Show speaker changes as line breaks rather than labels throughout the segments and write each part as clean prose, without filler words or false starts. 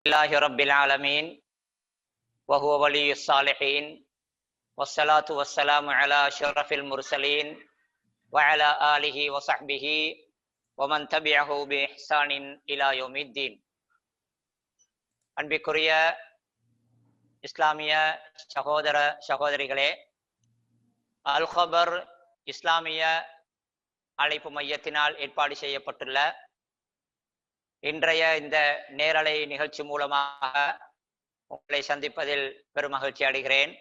لله رب العالمين وهو ولي الصالحين والصلاة والسلام على أشرف المرسلين وعلى آله وصحبه ومن تبعه بإحسان إلى يوم الدين. அன்பிற்குரிய இஸ்லாமிய சகோதர சகோதரிகளே, அல் ஹபர் இஸ்லாமிய அழைப்பு மையத்தினால் ஏற்பாடு செய்யப்பட்டுள்ள இன்றைய இந்த நேரலை நிகழ்ச்சி மூலமாக உங்களை சந்திப்பதில் பெரும் மகிழ்ச்சி அடைகிறேன்.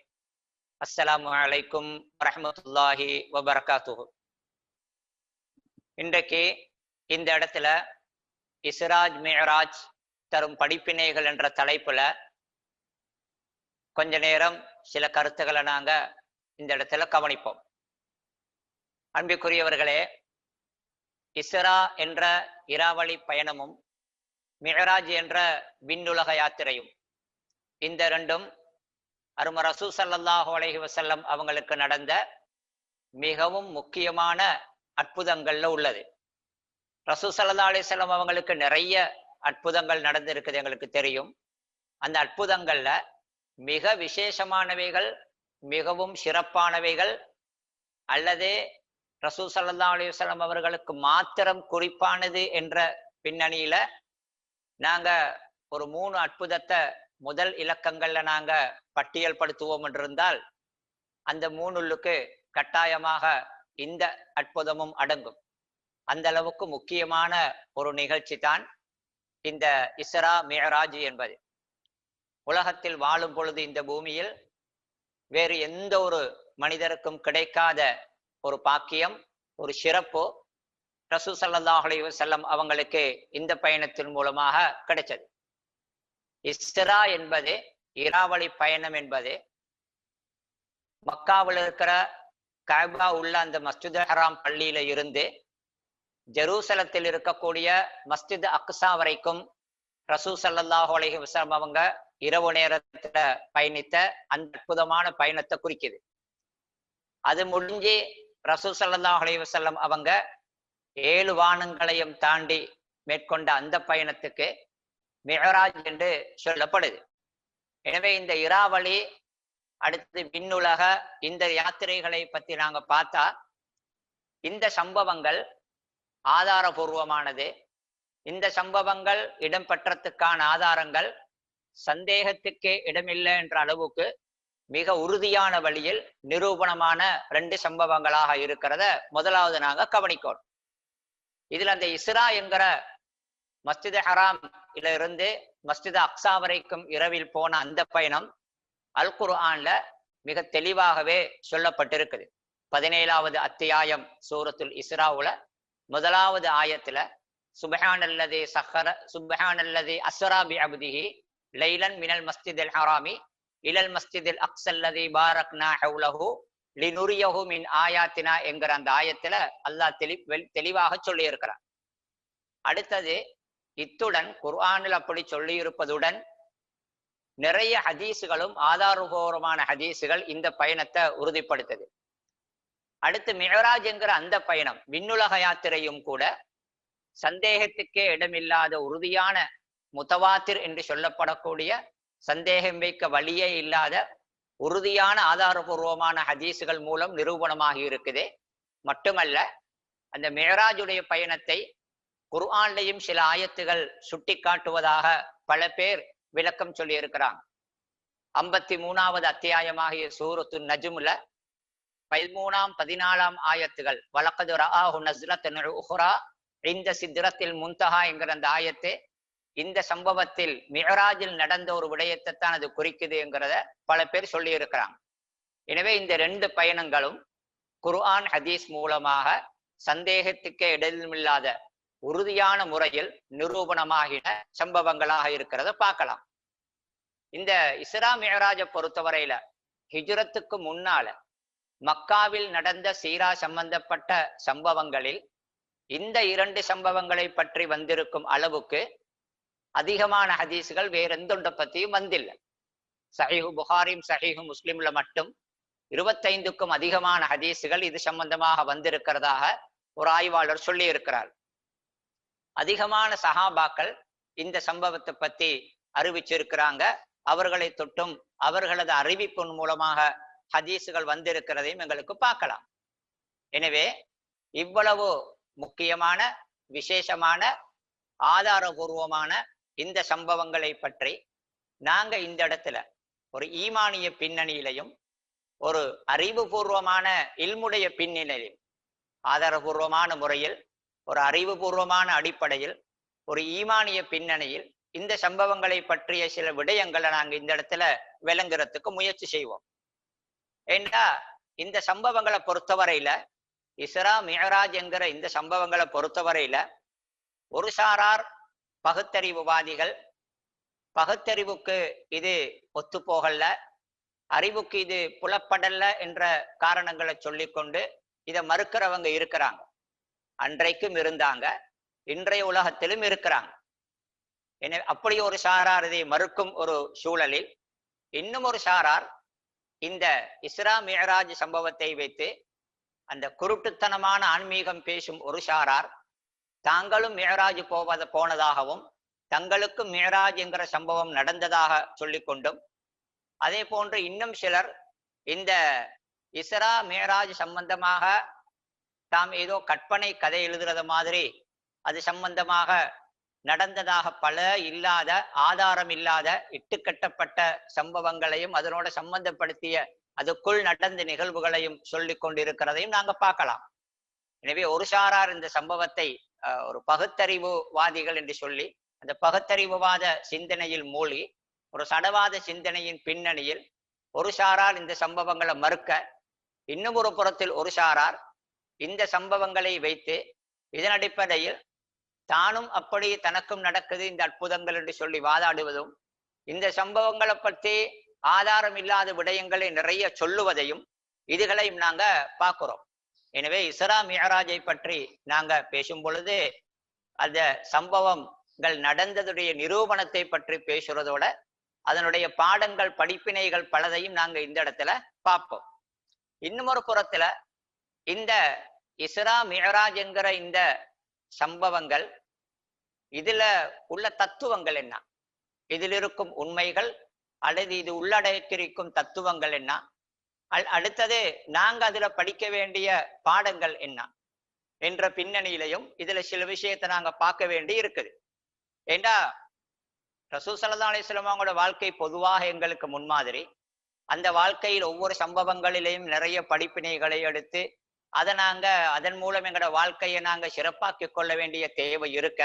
அஸ்ஸலாமு அலைக்கும் வரஹ்மத்துல்லாஹி வபரகாத்துஹு. இன்றைக்கு இந்த இடத்துல இஸ்ராஜ் மிஅராஜ் தரும் படிப்பினைகள் என்ற தலைப்புல கொஞ்ச நேரம் சில கருத்துக்களை நாங்க இந்த இடத்துல கவனிப்போம். அன்பிற்குரியவர்களே, இஸ்ரா என்ற இராவழி பயணமும் மிஅராஜ் என்ற விண்ணுலக யாத்திரையும், இந்த ரெண்டும் அரும ரசூல் ஸல்லல்லாஹு அலைஹி வஸல்லம் அவங்களுக்கு நடந்த மிகவும் முக்கியமான அற்புதங்கள்ல உள்ளது. ரசூல் ஸல்லல்லாஹு அலைஹி வஸல்லம் அவங்களுக்கு நிறைய அற்புதங்கள் நடந்திருக்குது, எங்களுக்கு தெரியும். அந்த அற்புதங்கள்ல மிக விசேஷமானவைகள், மிகவும் சிறப்பானவைகள், அல்லது ரசூல் ஸல்லல்லாஹு அலைஹி வஸல்லம் அவர்களுக்கு மாத்திரம் குறிப்பானது என்ற பின்னணியில நாங்க ஒரு 3 அற்புதத்தை முதல் இலக்கங்கள்ல நாங்க பட்டியல் படுத்துவோம் என்றிருந்தால் அந்த 3க்கு கட்டாயமாக இந்த அற்புதமும் அடங்கும். அந்த அளவுக்கு முக்கியமான ஒரு நிகழ்ச்சி தான் இந்த இஸ்ரா மிஅராஜ் என்பது. உலகத்தில் வாழும் பொழுது இந்த பூமியில் வேறு எந்த ஒரு மனிதருக்கும் கிடைக்காத ஒரு பாக்கியம், ஒரு சிறப்பு ரசூல் ஸல்லல்லாஹு அலைஹி வஸல்லம் அவங்களுக்கு இந்த பயணத்தின் மூலமாக கிடைச்சது. இஸ்ரா என்பது, இராவழி பயணம் என்பது, மக்காவில் இருக்கிற கஅபா உள்ள அந்த மஸ்ஜித் ஹராம் பள்ளியில இருந்து ஜெருசலத்தில் இருக்கக்கூடிய மஸ்ஜித் அக்ஸா வரைக்கும் ரசூல் ஸல்லல்லாஹு அலைஹி வஸல்லம் அவங்க இரவு நேரத்துல பயணித்த அந்த அற்புதமான பயணத்தை குறிக்குது. அது முடிஞ்சு ரசூல் ஸல்லல்லாஹு அலைஹி வஸல்லம் அவங்க 7 வானங்களையும் தாண்டி மேற்கொண்ட அந்த பயணத்துக்கு மிஅராஜ் என்று சொல்லப்படுது. எனவே இந்த இராவழி, அடுத்து விண்ணுலக, இந்த யாத்திரைகளை பத்தி நாங்க பார்த்தா இந்த சம்பவங்கள் ஆதாரபூர்வமானது. இந்த சம்பவங்கள் இடம்பெற்றதுக்கான ஆதாரங்கள் சந்தேகத்துக்கே இடமில்லை என்ற அளவுக்கு மிக உறுதியான வழியில் நிரூபணமான 2 சம்பவங்களாக இருக்கிறத முதலாவது நாங்க கவனிக்கணும். இதுல அந்த இஸ்ரா என்கிற மஸ்ஜித் ஹராம் இருந்து மஸ்ஜித் அக்ஸா வரைக்கும் இரவில் போன அந்த பயணம் அல் குர்ஆன்ல மிக தெளிவாகவே சொல்லப்பட்டிருக்குது. 17வது அத்தியாயம் சூரத்துல் இஸ்ராவுல 1வது ஆயத்துல சுப்ஹானல்லதி அஸ்ரா பி அப்திஹி லைலன் மினல் மஸ்ஜிதில் ஹராமி இலல் மஸ்ஜிதில் அக்ஸல்லதி பாரக்னா ஹவ்லஹு லினுரியஹு மின் ஆயாத்தினா என்கிற அந்த ஆயத்துல அல்லாஹ் தெளிவாக சொல்லி இருக்கிறார். அடுத்தது, இத்துடன் குர்ஆனில் அப்படி சொல்லி இருப்பதுடன் நிறைய ஹதீஸுகளும், ஆதாரபூர்வமான ஹதீஸுகள் இந்த பயணத்தை உறுதிப்படுத்துது. அடுத்து மிஅராஜ் என்கிற அந்த பயணம், விண்ணுலக யாத்திரையும் கூட சந்தேகத்துக்கே இடமில்லாத உறுதியான முத்தவாத்திர் என்று சொல்லப்படக்கூடிய, சந்தேகம் வைக்க வழியே இல்லாத உறுதியான ஆதாரபூர்வமான ஹதீஸுகள் மூலம் நிரூபணமாகி இருக்குது. மட்டுமல்ல, அந்த மிஅராஜுடைய பயணத்தை குர்ஆன்லையும் சில ஆயத்துகள் சுட்டி காட்டுவதாக பல பேர் விளக்கம் சொல்லி இருக்கிறாங்க. 53வது அத்தியாயமாகிய சூரத்து நஜ்முல 13ஆம் 14ஆம் ஆயத்துகள் வலக்கது ரஆஹு நஸ்லத்தன் உஹ்ரா இந்த சித்ரத்தில் முன்தஹா என்கிற அந்த ஆயத்தை இந்த சம்பவத்தில் மிஅராஜில் நடந்த ஒரு விடயத்தை தான் அது குறிக்குது என்கிறத பல பேர் சொல்லி இருக்கிறாங்க. எனவே இந்த 2 பயணங்களும் குர்ஆன் ஹதீஸ் மூலமாக சந்தேகத்துக்கே இடமில்லாத உறுதியான முறையில் நிரூபணமாகின சம்பவங்களாக இருக்கிறத பார்க்கலாம். இந்த இஸ்ரா மிஅராஜை பொறுத்தவரையில ஹிஜ்ரத்துக்கு முன்னால மக்காவில் நடந்த சீரா சம்பந்தப்பட்ட சம்பவங்களில் இந்த 2 சம்பவங்களை பற்றி வந்திருக்கும் அளவுக்கு அதிகமான ஹதீஸுகள் வேற எந்தொண்ட பத்தியும் வந்தில்லை. சஹீஹு புகாரியும் சஹீஹு முஸ்லிம்ல மட்டும் 25க்கும் அதிகமான ஹதீஸுகள் இது சம்பந்தமாக வந்திருக்கிறதாக ஒரு ஆய்வாளர் சொல்லி இருக்கிறார். அதிகமான சஹாபாக்கள் இந்த சம்பவத்தை பத்தி அறிவிச்சிருக்கிறாங்க. அவர்களை தொட்டும் அவர்களது அறிவிப்பின் மூலமாக ஹதீஸுகள் வந்திருக்கிறதையும் எங்களுக்கு பார்க்கலாம். எனவே இவ்வளவு முக்கியமான விசேஷமான ஆதாரபூர்வமான இந்த சம்பவங்களை பற்றி நாங்க இந்த இடத்துல ஒரு ஈமானிய பின்னணியிலையும் ஒரு அறிவுபூர்வமான இல்முடைய பின்னணியிலையும் ஆதாரபூர்வமான முறையில் ஒரு அறிவுபூர்வமான அடிப்படையில் ஒரு ஈமானிய பின்னணியில் இந்த சம்பவங்களை பற்றிய சில விடயங்களை நாங்க இந்த இடத்துல விளங்குறதுக்கு முயற்சி செய்வோம். ஏண்டா இந்த சம்பவங்களை பொறுத்தவரையில இஸ்ரா மிஅராஜ் என்கிற இந்த சம்பவங்களை பொறுத்தவரையில ஒரு சாரார் பகுத்தறிவுவாதிகள், பகுத்தறிவுக்கு இது ஒத்து போகல, அறிவுக்கு இது புலப்படல என்ற காரணங்களை சொல்லிக்கொண்டு இதை மறுக்கிறவங்க இருக்கிறாங்க. அன்றைக்கும் இருந்தாங்க, இன்றைய உலகத்திலும் இருக்கிறாங்க. எனவே அப்படி ஒரு சாரார் இதை மறுக்கும் ஒரு சூழலில் இன்னும் ஒரு சாரார் இந்த இஸ்ரா மிஅராஜ் சம்பவத்தை வைத்து அந்த குருட்டுத்தனமான ஆன்மீகம் பேசும் ஒரு சாரார் தாங்களும் மிஅராஜ் போனதாகவும் தங்களுக்கும் மிஅராஜ் என்கிற சம்பவம் நடந்ததாக சொல்லிக்கொண்டும், அதே போன்று இன்னும் சிலர் இந்த இஸ்ரா மிஅராஜ் சம்பந்தமாக தாம் ஏதோ கற்பனை கதை எழுதுறது மாதிரி அது சம்பந்தமாக நடந்ததாக பல இல்லாத ஆதாரம் இல்லாத இட்டுக்கட்டப்பட்ட சம்பவங்களையும் அதனோட சம்பந்தப்படுத்திய அதுக்குள் நடந்த நிகழ்வுகளையும் சொல்லிக் கொண்டிருக்கிறதையும் நாங்க பார்க்கலாம். எனவே ஒரு சாரார் இந்த சம்பவத்தை ஒரு பகுத்தறிவுவாதிகள் என்று சொல்லி அந்த பகுத்தறிவுவாத சிந்தனையில் மூழ்கி ஒரு சடவாத சிந்தனையின் பின்னணியில் ஒரு சாரார் இந்த சம்பவங்களை மறுக்க, இன்னும் ஒரு புறத்தில் ஒரு சாரார் இந்த சம்பவங்களை வைத்து இதன் அடிப்படையில் தானும் அப்படி தனக்கும் நடக்குது இந்த அற்புதங்கள் என்று சொல்லி வாதாடுவதும், இந்த சம்பவங்களை பற்றி ஆதாரம் இல்லாத விடயங்களை நிறைய சொல்லுவதையும் இதுகளையும் நாங்க பார்க்கிறோம். எனவே இஸ்ரா மிஅராஜை பற்றி நாங்க பேசும் பொழுது அந்த சம்பவங்கள் நடந்ததுடைய நிரூபணத்தை பற்றி பேசுறதோட அதனுடைய பாடங்கள் படிப்பினைகள் பலதையும் நாங்க இந்த இடத்துல பார்ப்போம். இன்னும் ஒரு புறத்துல இந்த இஸ்ரா மிஅராஜ் என்கிற இந்த சம்பவங்கள் இதுல உள்ள தத்துவங்கள் என்ன, இதில் இருக்கும் உண்மைகள் அல்லது இது உள்ளடக்கியிருக்கும் தத்துவங்கள் என்ன, அடுத்தது நாங்க அதுல படிக்க வேண்டிய பாடங்கள் என்ன என்ற பின்னணியிலையும் இதுல சில விஷயத்தை நாங்க பார்க்க வேண்டி இருக்குது. ஏண்டா ரசூல் ஸல்லல்லாஹு அலைஹி வஸல்லம் அவங்களோட வாழ்க்கை பொதுவாக எங்களுக்கு முன்மாதிரி. அந்த வாழ்க்கையில் ஒவ்வொரு சம்பவங்களிலையும் நிறைய படிப்பினைகளை எடுத்து அதை நாங்க அதன் மூலம் எங்களோட வாழ்க்கையை நாங்க சிறப்பாக்கி கொள்ள வேண்டிய தேவை இருக்க,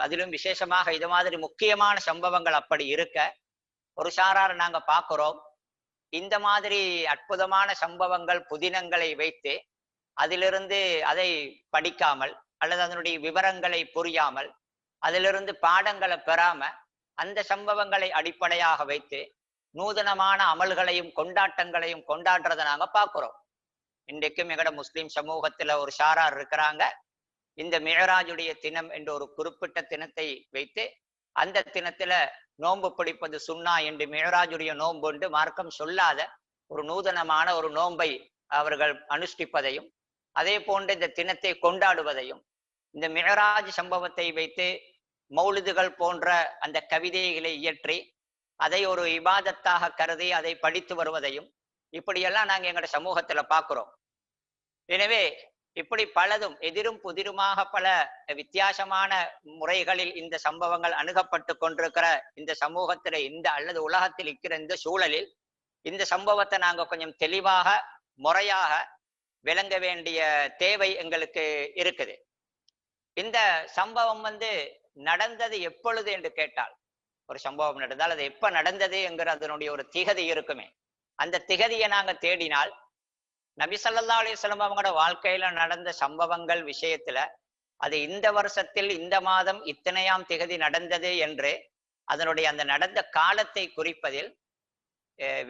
அதிலும் விசேஷமாக இது மாதிரி முக்கியமான சம்பவங்கள் அப்படி இருக்க ஒரு சாரார் நாங்க பார்க்கிறோம் இந்த மாதிரி அற்புதமான சம்பவங்கள் புதினங்களை வைத்து அதிலிருந்து அதை படிக்காமல் அல்லது அதனுடைய விவரங்களை புரியாமல் அதிலிருந்து பாடங்களை பெறாம அந்த சம்பவங்களை அடிப்படையாக வைத்து நூதனமான அமல்களையும் கொண்டாட்டங்களையும் கொண்டாடுறதை நாங்க பார்க்கிறோம். இன்றைக்கும் எங்கட முஸ்லிம் சமூகத்துல ஒரு சாரார் இருக்கிறாங்க, இந்த மிஅராஜுடைய தினம் என்ற ஒரு குறிப்பிட்ட தினத்தை வைத்து அந்த தினத்துல நோன்பு பிடிப்பது சுன்னா என்று மிஅராஜுடைய நோன்பு என்று மார்க்கம் சொல்லாத ஒரு நூதனமான ஒரு நோன்பை அவர்கள் அனுஷ்டிப்பதையும் அதே போன்று இந்த தினத்தை கொண்டாடுவதையும், இந்த மிஅராஜ் சம்பவத்தை வைத்து மௌலிதுகள் போன்ற அந்த கவிதைகளை இயற்றி அதை ஒரு இபாதத்தாக கருதி அதை படித்து வருவதையும் இப்படியெல்லாம் நாங்க எங்களோட சமூகத்துல பார்க்கிறோம். எனவே இப்படி பலதும் எதிரும் புதிருமாக பல வித்தியாசமான முறைகளில் இந்த சம்பவங்கள் அணுகப்பட்டு கொண்டிருக்கிற இந்த சமூகத்துல இந்த அல்லது உலகத்தில் இருக்கிற இந்த சூழலில் இந்த சம்பவத்தை நாங்க கொஞ்சம் தெளிவாக முறையாக விளங்க வேண்டிய தேவை எங்களுக்கு இருக்குது. இந்த சம்பவம் நடந்தது எப்பொழுது என்று கேட்டால், ஒரு சம்பவம் நடந்தால் அது எப்ப நடந்தது என்கிற அதனுடைய ஒரு திகதி இருக்குமே, அந்த திகதியை நாங்க தேடினால் நபி ஸல்லல்லாஹு அலைஹி வஸல்லம் அவங்களோட வாழ்க்கையில நடந்த சம்பவங்கள் விஷயத்துல அது இந்த வருஷத்தில் இந்த மாதம் இத்தனையாம் திகதி நடந்தது என்று அதனுடைய அந்த நடந்த காலத்தை குறிப்பதில்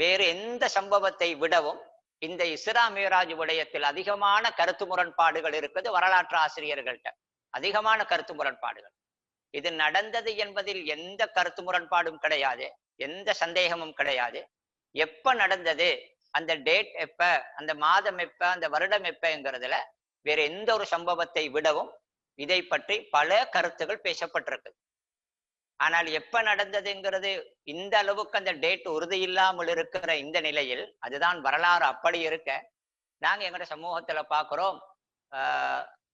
வேறு எந்த சம்பவத்தை விடவும் இந்த இஸ்ரா மிஅராஜ் விடயத்தில் அதிகமான கருத்து முரண்பாடுகள் இருக்குது. வரலாற்று ஆசிரியர்கள்ட்ட அதிகமான கருத்து முரண்பாடுகள். இது நடந்தது என்பதில் எந்த கருத்து முரண்பாடும் கிடையாது, எந்த சந்தேகமும் கிடையாது. எப்ப நடந்தது, அந்த டேட் எப்ப, அந்த மாதம் எப்ப, அந்த வருடம் எப்பங்கிறதுல வேற எந்த ஒரு சம்பவத்தை விடவும் இதை பற்றி பல கருத்துகள் பேசப்பட்டிருக்கு. ஆனால் எப்ப நடந்ததுங்கிறது இந்த அளவுக்கு அந்த டேட் உறுதி இல்லாமல் இருக்கிற இந்த நிலையில், அதுதான் வரலாறு அப்படி இருக்க, நாங்க எங்கட சமூகத்துல பாக்குறோம்,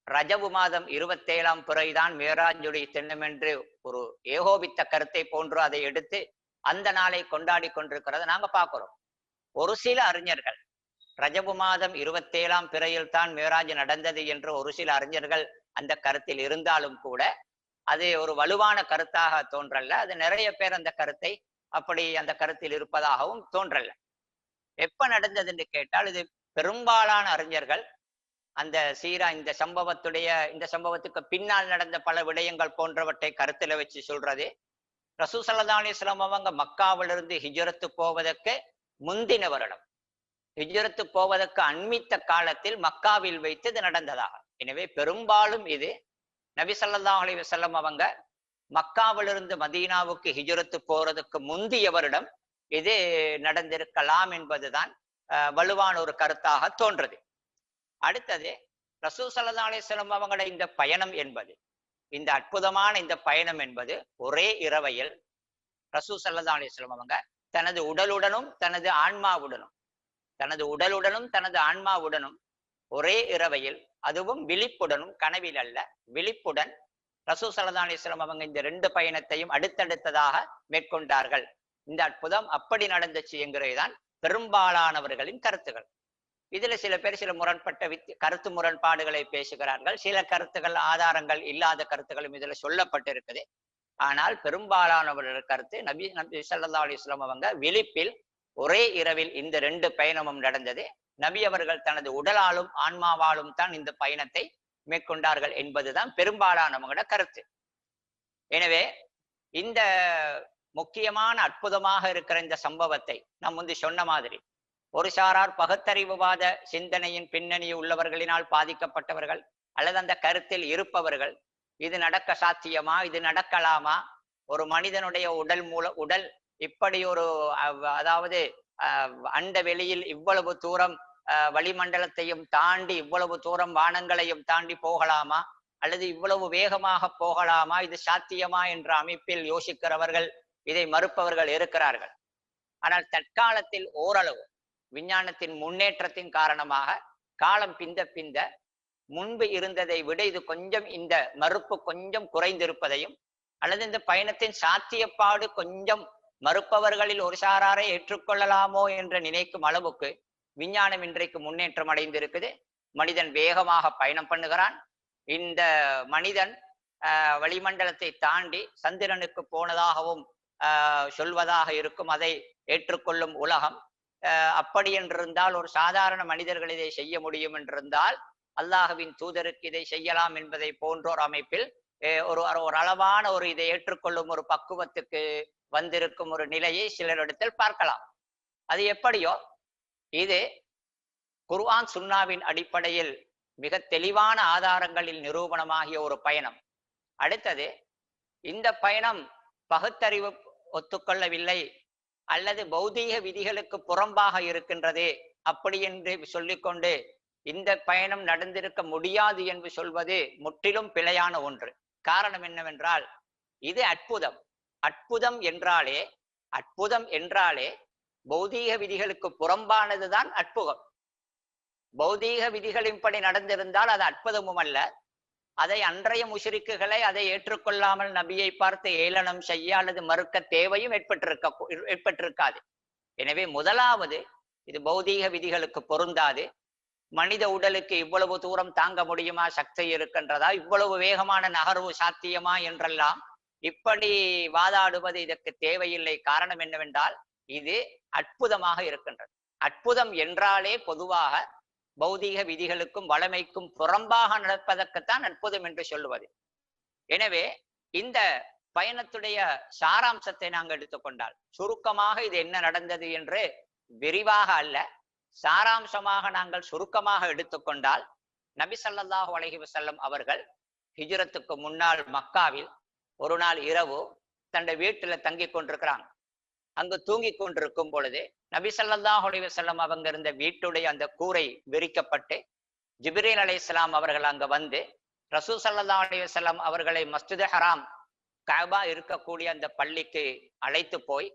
ரஜபு மாதம் 27ஆம் பிறைதான் மேராஜுடைய திண்ணம் என்று ஒரு ஏகோபித்த கருத்தை போன்று அதை எடுத்து அந்த நாளை கொண்டாடி கொண்டிருக்கிறத நாங்க பாக்குறோம். ஒரு சில அறிஞர்கள் ரஜபு மாதம் 27ஆம் பிறையில் தான் மேராஜ் நடந்தது என்று ஒரு சில அறிஞர்கள் அந்த கருத்தில் இருந்தாலும் கூட அது ஒரு வலுவான கருத்தாக தோன்றல்ல. அது நிறைய பேர் அந்த கருத்தை அப்படி அந்த கருத்தில் இருப்பதாகவும் தோன்றல்ல. எப்ப நடந்தது என்று கேட்டால், இது பெரும்பாலான அறிஞர்கள் அந்த இந்த சம்பவத்துக்கு பின்னால் நடந்த பல விடயங்கள் போன்றவற்றை கருத்துல வச்சு சொல்றது, ரசூல் ஸல்லல்லாஹு அலைஹி வஸல்லம் அவங்க மக்காவிலிருந்து ஹிஜ்ரத்து போவதற்கு முந்தின வருடம், ஹிஜ்ரத்து போவதற்கு அண்மித்த காலத்தில் மக்காவில் வைத்து இது நடந்ததாக. எனவே பெரும்பாலும் இது நபி ஸல்லல்லாஹு அலைஹி வஸல்லம் அவங்க மக்காவிலிருந்து மதீனாவுக்கு ஹிஜ்ரத்து போறதுக்கு முந்திய வருடம் இது நடந்திருக்கலாம் என்பதுதான் வலுவான ஒரு கருத்தாக தோன்றது. அடுத்தது, ரசூல் ஸல்லல்லாஹு அலைஹி வஸல்லம் அவங்களோட இந்த பயணம் என்பது, இந்த அற்புதமான இந்த பயணம் என்பது ஒரே இரவையில் ரசூல் ஸல்லல்லாஹு அலைஹி வஸல்லம் அவங்க தனது உடலுடனும் தனது ஆன்மாவுடனும் ஒரே இரவையில், அதுவும் விழிப்புடனும், கனவில் அல்ல, விழிப்புடன் ரசூல் ஸல்லல்லாஹு அலைஹி வஸல்லம் அவங்க இந்த 2 பயணத்தையும் அடுத்தடுத்ததாக மேற்கொண்டார்கள். இந்த அற்புதம் அப்படி நடந்துச்சு என்கிறதுதான் பெரும்பாலானவர்களின் கருத்துகள். இதுல சில பேர் சில கருத்து முரண்பாடுகளை பேசுகிறார்கள். சில கருத்துகள், ஆதாரங்கள் இல்லாத கருத்துக்களும் இதுல சொல்லப்பட்டிருக்குது. ஆனால் பெரும்பாலானவர்கள் கருத்து, நபி ஸல்லல்லாஹு அலைஹி வஸல்லம் அவங்க விழிப்பில் ஒரே இரவில் இந்த 2 பயணமும் நடந்தது. நபி அவர்கள் தனது உடலாலும் ஆன்மாவாலும் தான் இந்த பயணத்தை மேற்கொண்டார்கள் என்பதுதான் பெரும்பாலானவங்களோட கருத்து. எனவே இந்த முக்கியமான அற்புதமாக இருக்கிற இந்த சம்பவத்தை நாம் முந்தி சொன்ன மாதிரி, ஒரு சாரார் பகுத்தறிவுவாத சிந்தனையின் பின்னணி உள்ளவர்களினால் பாதிக்கப்பட்டவர்கள் அல்லது அந்த கருத்தில் இருப்பவர்கள், இது நடக்க சாத்தியமா, இது நடக்கலாமா, ஒரு மனிதனுடைய உடல் இப்படி ஒரு அதாவது அண்ட வெளியில் இவ்வளவு தூரம் வளிமண்டலத்தையும் தாண்டி இவ்வளவு தூரம் வானங்களையும் தாண்டி போகலாமா, அல்லது இவ்வளவு வேகமாக போகலாமா, இது சாத்தியமா என்ற அமைப்பில் யோசிக்கிறவர்கள், இதை மறுப்பவர்கள் இருக்கிறார்கள். ஆனால் தற்காலத்தில் ஓரளவு விஞ்ஞானத்தின் முன்னேற்றத்தின் காரணமாக காலம் பிந்த முன்பு இருந்ததை விட இது கொஞ்சம், இந்த மறுப்பு கொஞ்சம் குறைந்திருப்பதையும், அல்லது இந்த பயணத்தின் சாத்தியப்பாடு கொஞ்சம் மறுப்பவர்களில் ஒரு சாராரை ஏற்றுக்கொள்ளலாமோ என்று நினைக்கும் அளவுக்கு விஞ்ஞானம் இன்றைக்கு முன்னேற்றம் அடைந்திருக்குது. மனிதன் வேகமாக பயணம் பண்ணுகிறான். இந்த மனிதன் வளிமண்டலத்தை தாண்டி சந்திரனுக்கு போனதாகவும் சொல்வதாக இருக்கும். அதை ஏற்றுக்கொள்ளும் உலகம். அப்படி என்றிருந்தால் ஒரு சாதாரண மனிதர்கள் இதை செய்ய முடியும் என்றிருந்தால் அல்லாஹ்வின் தூதருக்கு இதை செய்யலாம் என்பதை போன்றோர் அமைப்பில் ஒரு அளவான ஒரு இதை ஏற்றுக்கொள்ளும் ஒரு பக்குவத்துக்கு வந்திருக்கும் ஒரு நிலையை சிலரிடத்தில் பார்க்கலாம். அது எப்படியோ, இது குர்ஆன் சுன்னாவின் அடிப்படையில் மிக தெளிவான ஆதாரங்களில் நிரூபணமாகிய ஒரு பயணம். அடுத்தது, இந்த பயணம் பகுத்தறிவு ஒத்துக்கொள்ளவில்லை அல்லது பௌதீக விதிகளுக்கு புறம்பாக இருக்கின்றது அப்படி என்று சொல்லிக்கொண்டு இந்த பயணம் நடந்திருக்க முடியாது என்று சொல்வது முற்றிலும் பிழையான ஒன்று. காரணம் என்னவென்றால், இது அற்புதம் என்றாலே பௌதீக விதிகளுக்கு புறம்பானதுதான் அற்புதம். பௌதீக விதிகளின்படி நடந்திருந்தால் அது அற்புதமும் அல்ல. அதை அன்றைய முஷ்ரிக்குகளை அதை ஏற்றுக்கொள்ளாமல் நபியை பார்த்து ஏளனம் செய்ய அல்லது மறுக்க தேவையும் ஏற்பட்டிருக்காது. எனவே முதலாவது, இது பௌதீக விதிகளுக்கு பொருந்தாது. மனித உடலுக்கு இவ்வளவு தூரம் தாங்க முடியுமா, சக்தி இருக்கின்றதா, இவ்வளவு வேகமான நகர்வு சாத்தியமா என்றெல்லாம் இப்படி வாதாடுவது இதற்கு தேவையில்லை. காரணம் என்னவென்றால், இது அற்புதமாக இருக்கின்றது. அற்புதம் என்றாலே பொதுவாக பௌதீக விதிகளுக்கும் வளமைக்கும் புறம்பாக நடப்பதற்குத்தான் அற்புதம் என்று சொல்லுவது. எனவே இந்த பயணத்துடைய சாராம்சத்தை நாங்கள் எடுத்துக்கொண்டால், சுருக்கமாக இது என்ன நடந்தது என்று விரிவாக அல்ல, சாராம்சமாக நாங்கள் சுருக்கமாக எடுத்துக்கொண்டால், நபி ஸல்லல்லாஹு அலைஹி வஸல்லம் அவர்கள் ஹிஜ்ரத்துக்கு முன்னால் மக்காவில் ஒரு நாள் இரவு தன்னுடைய வீட்டுல தங்கி கொண்டிருக்கிறாங்க. அங்கு தூங்கி கொண்டிருக்கும் பொழுது நபி ஸல்லல்லாஹு அலைஹி வஸல்லம் அவங்க இருந்த வீட்டுடைய அந்த கூரை விரிக்கப்பட்டு ஜிப்ரீல் அலைஹிஸ்ஸலாம் அவர்கள் அங்க வந்து ரசூல் ஸல்லல்லாஹு அலைஹி வஸல்லம் அவர்களை மஸ்ஜித் ஹராம் கஅபா இருக்கக்கூடிய அந்த பள்ளிக்கு அழைத்து போய்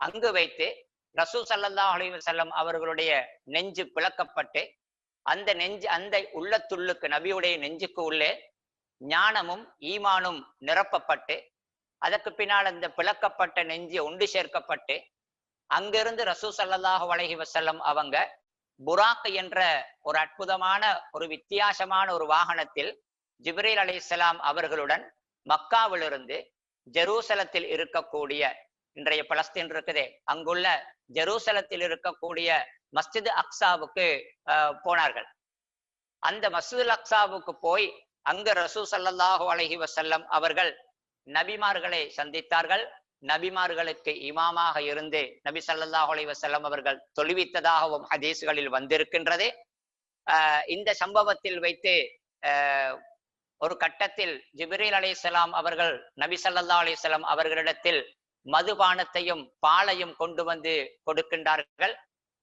அங்கு வைத்து ரசூல் ஸல்லல்லாஹு அலைஹி வஸல்லம் அவர்களுடைய நெஞ்சு பிளக்கப்பட்டு அந்த உள்ளத்துள்ளுக்கு நபியுடைய நெஞ்சுக்கு உள்ளே ஞானமும் ஈமானும் நிரப்பப்பட்டு அதற்கு பின்னால் அந்த பிளக்கப்பட்ட நெஞ்சு ஒன்று சேர்க்கப்பட்டு அங்கிருந்து ரசூல் ஸல்லல்லாஹு அலைஹி வஸல்லம் அவங்க புராக் என்ற ஒரு அற்புதமான ஒரு வித்தியாசமான ஒரு வாகனத்தில் ஜிப்ரீல் அலைஹிஸ்ஸலாம் அவர்களுடன் மக்காவிலிருந்து ஜெருசலத்தில் இருக்கக்கூடிய இன்றைய பலஸ்தீன் இருக்குதே அங்குள்ள ஜெருசலத்தில் இருக்கக்கூடிய மஸ்ஜித் அக்ஸாவுக்கு போனார்கள். அந்த மஸ்ஜித் அக்ஸாவுக்கு போய் அங்கு ரசூல் ஸல்லல்லாஹு அலைஹி வஸல்லம் அவர்கள் நபிமார்களை சந்தித்தார்கள். நபிமார்களுக்கு இமாமாக இருந்து நபி ஸல்லல்லாஹு அலைஹி வஸல்லம் அவர்கள் தொழுவித்ததாகவும் ஹதீஸ்களில் வந்திருக்கின்றது. இந்த சம்பவத்தில் வைத்து ஒரு கட்டத்தில் ஜிப்ரீல் அலைஹிஸ்ஸலாம் அவர்கள் நபி ஸல்லல்லாஹு அலைஹி வஸல்லம் அவர்களிடத்தில் மதுபானத்தையும் பாலையும் கொண்டு வந்து கொடுக்கின்றார்கள்.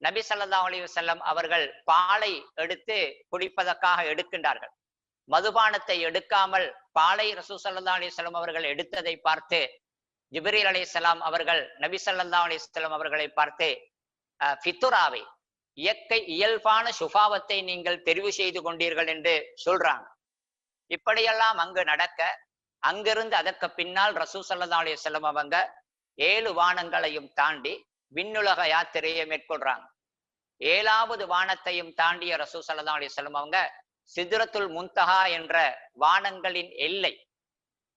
நபி ஸல்லல்லாஹு அலைஹி வஸல்லம் அவர்கள் பாலை எடுத்து குடிப்பதற்காக எடுக்கின்றார்கள். மதுபானத்தை எடுக்காமல் பாலை ரசூல் ஸல்லல்லாஹு அலைஹி வஸல்லம் அவர்கள் எடுத்ததை பார்த்து ஜிப்ரீல் அலைஹிஸ்ஸலாம் அவர்கள் நபி ஸல்லல்லாஹு அலைஹி வஸல்லம் அவர்களை பார்த்து ஃபித்ராவை இயல்பான சுபாவத்தை நீங்கள் தெரிவு செய்து கொண்டீர்கள் என்று சொல்றாங்க. இப்படியெல்லாம் அங்கு நடக்க அங்கிருந்து அதற்கு பின்னால் ரசூல் ஸல்லல்லாஹு அலைஹி வஸல்லம் அவங்க 7 வானங்களையும் தாண்டி விண்ணுலக யாத்திரையை மேற்கொள்றாங்க. 7வது வானத்தையும் தாண்டிய ரசூல் ஸல்லல்லாஹு அலைஹி வஸல்லம் அவங்க சித்ரத்துல் முன்தஹா என்ற வானங்களின் எல்லை.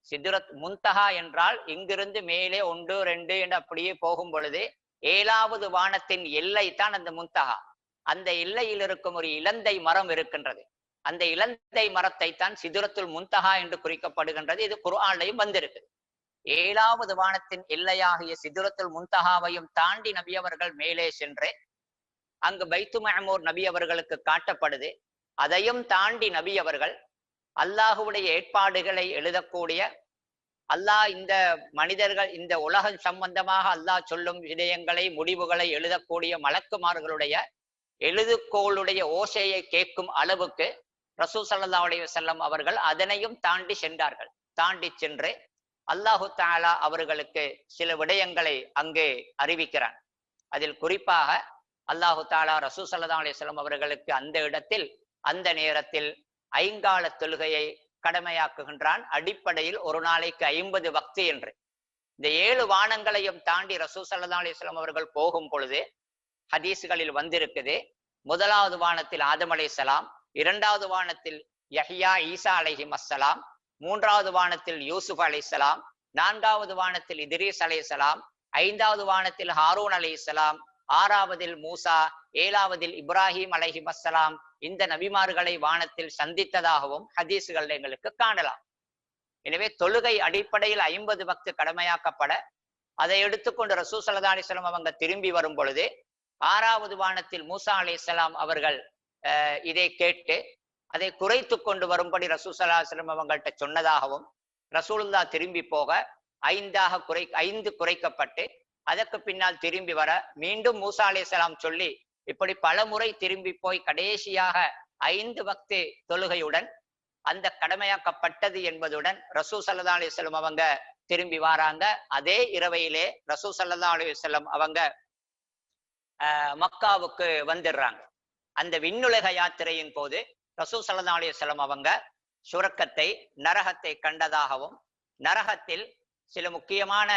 சித்ரத் முன்தஹா என்றால் இங்கிருந்து மேலே 1 2 என்று அப்படியே போகும் பொழுது 7வது வானத்தின் எல்லை தான் அந்த முன்தஹா. அந்த எல்லையில் இருக்கும் ஒரு இலந்தை மரம் இருக்கின்றது. அந்த இலந்தை மரத்தை தான் சித்ரத்துல் முன்தஹா என்று குறிக்கப்படுகின்றது. இது குர்ஆன்லையும் வந்திருக்கு. 7வது வானத்தின் எல்லையாகிய சித்ரத்துல் முன்தஹாவையும் தாண்டி நபி அவர்கள் மேலே சென்று அங்கு பைத்து மஅமூர் நபி அவர்களுக்கு காட்டப்படுது. அதையும் தாண்டி நபி அவர்கள் அல்லாஹுடைய ஏற்பாடுகளை எழுதக்கூடிய அல்லாஹ் இந்த மனிதர்கள் இந்த உலகம் சம்பந்தமாக அல்லாஹ் சொல்லும் விடயங்களை முடிவுகளை எழுதக்கூடிய மலக்குமார்களுடைய எழுதுகோளுடைய ஓசையை கேட்கும் அளவுக்கு ரசூல் ஸல்லல்லாஹு அலைஹி வஸல்லம் அவர்கள் அதனையும் தாண்டி சென்றார்கள். தாண்டி சென்று அல்லாஹு தஆலா அவர்களுக்கு சில விடயங்களை அங்கே அறிவிக்கிறான். அதில் குறிப்பாக அல்லாஹு தஆலா ரசூல் ஸல்லல்லாஹு அலைஹி வஸல்லம் அவர்களுக்கு அந்த இடத்தில் அந்த நேரத்தில் 5 கால தொழுகையை கடமையாக்குகின்றான். அடிப்படையில் ஒரு நாளைக்கு 50 வக்து என்று. இந்த 7 வானங்களையும் தாண்டி ரசூல் ஸல்லல்லாஹு அலைஹி வஸல்லம் அவர்கள் போகும் பொழுது ஹதீஸ்களில் வந்திருக்குது. 1வது வானத்தில் ஆதம் அலைஹிஸ்ஸலாம், 2வது வானத்தில் யஹ்யா ஈசா அலைஹிஸ்ஸலாம், 3வது வானத்தில் யூசுப் அலைஹிஸ்ஸலாம், 4வது வானத்தில் இத்ரீஸ் அலைஹிஸ்ஸலாம், 5வது வானத்தில் ஹாரூன் அலைஹிஸ்ஸலாம், 6வதில் மூசா, 7வதில் இப்ராஹிம் அலைஹிஸ்ஸலாம் இந்த நபிமார்களை வானத்தில் சந்தித்ததாகவும் ஹதீஸ்கள் எங்களுக்கு காணலாம். எனவே தொழுகை அடிப்படையில் 50 வக்து கடமையாக்கப்பட அதை எடுத்துக்கொண்டு ரசூல் ஸல்லல்லாஹு அலைஹி வஸல்லம் அவங்க திரும்பி வரும் பொழுது 6வது வானத்தில் மூசா அலைஹிஸ்ஸலாம் அவர்கள் இதை கேட்டு அதை குறைத்து கொண்டு வரும்படி ரசூல் ஸல்லல்லாஹு அலைஹி வஸல்லம் அவங்கள்ட்ட சொன்னதாகவும் ரசூலுல்லாஹ் திரும்பி போக 5 குறைக்கப்பட்டு அதற்கு பின்னால் திரும்பி வர மீண்டும் மூசா அலைஹிஸ்ஸலாம் சொல்லி இப்படி பல முறை திரும்பி போய் கடைசியாக 5 வக்து தொழுகையுடன் அந்த கடமையாக்கப்பட்டது என்பதுடன் ரசூல் ஸல்லல்லாஹு அலைஹி வஸல்லம் அவங்க திரும்பி வராங்க. அதே இரவையிலே ரசூல் ஸல்லல்லாஹு அலைஹி வஸல்லம் அவங்க மக்காவுக்கு வந்துடுறாங்க. அந்த விண்ணுலக யாத்திரையின் போது ரசூல் ஸல்லல்லாஹு அலைஹி வஸல்லம் அவங்க சுரக்கத்தை நரகத்தை கண்டதாகவும் நரகத்தில் சில முக்கியமான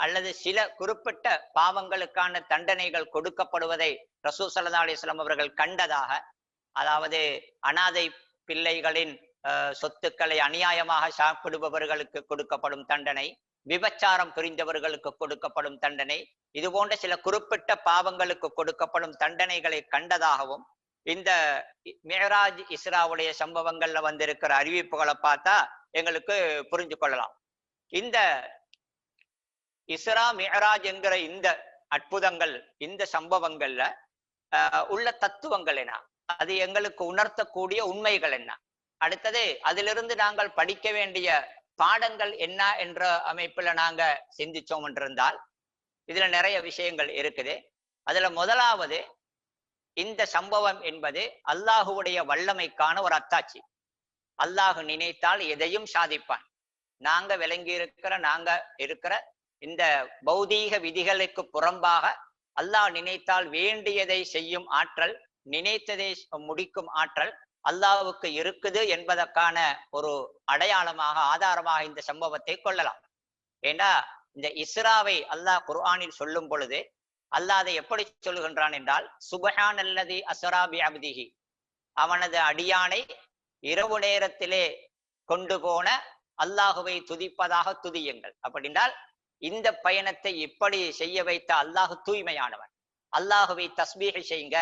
அல்லது சில குறிப்பிட்ட பாவங்களுக்கான தண்டனைகள் கொடுக்கப்படுவதை ரசூல் ஸல்லல்லாஹு அலைஹி வஸல்லம் அவர்கள் கண்டதாக, அதாவது அனாதை பிள்ளைகளின் சொத்துக்களை அநியாயமாக சாப்பிடுபவர்களுக்கு கொடுக்கப்படும் தண்டனை, விபச்சாரம் புரிந்தவர்களுக்கு கொடுக்கப்படும் தண்டனை, இது போன்ற சில குறிப்பிட்ட பாவங்களுக்கு கொடுக்கப்படும் தண்டனைகளை கண்டதாகவும் இந்த மிஅராஜ் இஸ்ராவுடைய சம்பவங்கள்ல வந்திருக்கிற அறிவிப்புகளை பார்த்தா எங்களுக்கு புரிஞ்சு கொள்ளலாம். இந்த இஸ்ரா மிஅராஜ் என்கிற இந்த அற்புதங்கள் இந்த சம்பவங்கள்ல உள்ள தத்துவங்கள் என்ன, அது எங்களுக்கு உணர்த்தக்கூடிய உண்மைகள் என்ன, அடுத்தது அதிலிருந்து நாங்கள் படிக்க வேண்டிய பாடங்கள் என்ன என்ற அமைப்புல நாங்க சிந்திச்சோம் என்றிருந்தால் இதுல நிறைய விஷயங்கள் இருக்குது. அதுல முதலாவது, இந்த சம்பவம் என்பது அல்லாஹுடைய வல்லமைக்கான ஒரு அத்தாட்சி. அல்லாஹ் நினைத்தால் எதையும் சாதிப்பான். நாங்க விளங்கி இருக்கிற இந்த பௌதீக விதிகளுக்கு புறம்பாக அல்லாஹ் நினைத்தால் வேண்டியதை செய்யும் ஆற்றல், நினைத்ததை முடிக்கும் ஆற்றல் அல்லாஹ்வுக்கு இருக்குது என்பதற்கான ஒரு அடையாளமாக, ஆதாரமாக இந்த சம்பவத்தை கொள்ளலாம். ஏண்டா இந்த இஸ்ராவை அல்லாஹ் குர்ஆனில் சொல்லும் பொழுது அல்லாஹ் அதை எப்படி சொல்லுகின்றான் என்றால், சுப்ஹானல்லதி அஸ்ரா பி அப்திஹி, அவனது அடியானை இரவு நேரத்திலே கொண்டு போன அல்லாஹுவை துதிப்பதாக துதியுங்கள். அப்படின்றால் இந்த பயணத்தை இப்படி செய்ய வைத்த அல்லாஹு தூய்மையானவன். அல்லாஹுவை தஸ்பீஹ் செய்யுங்க,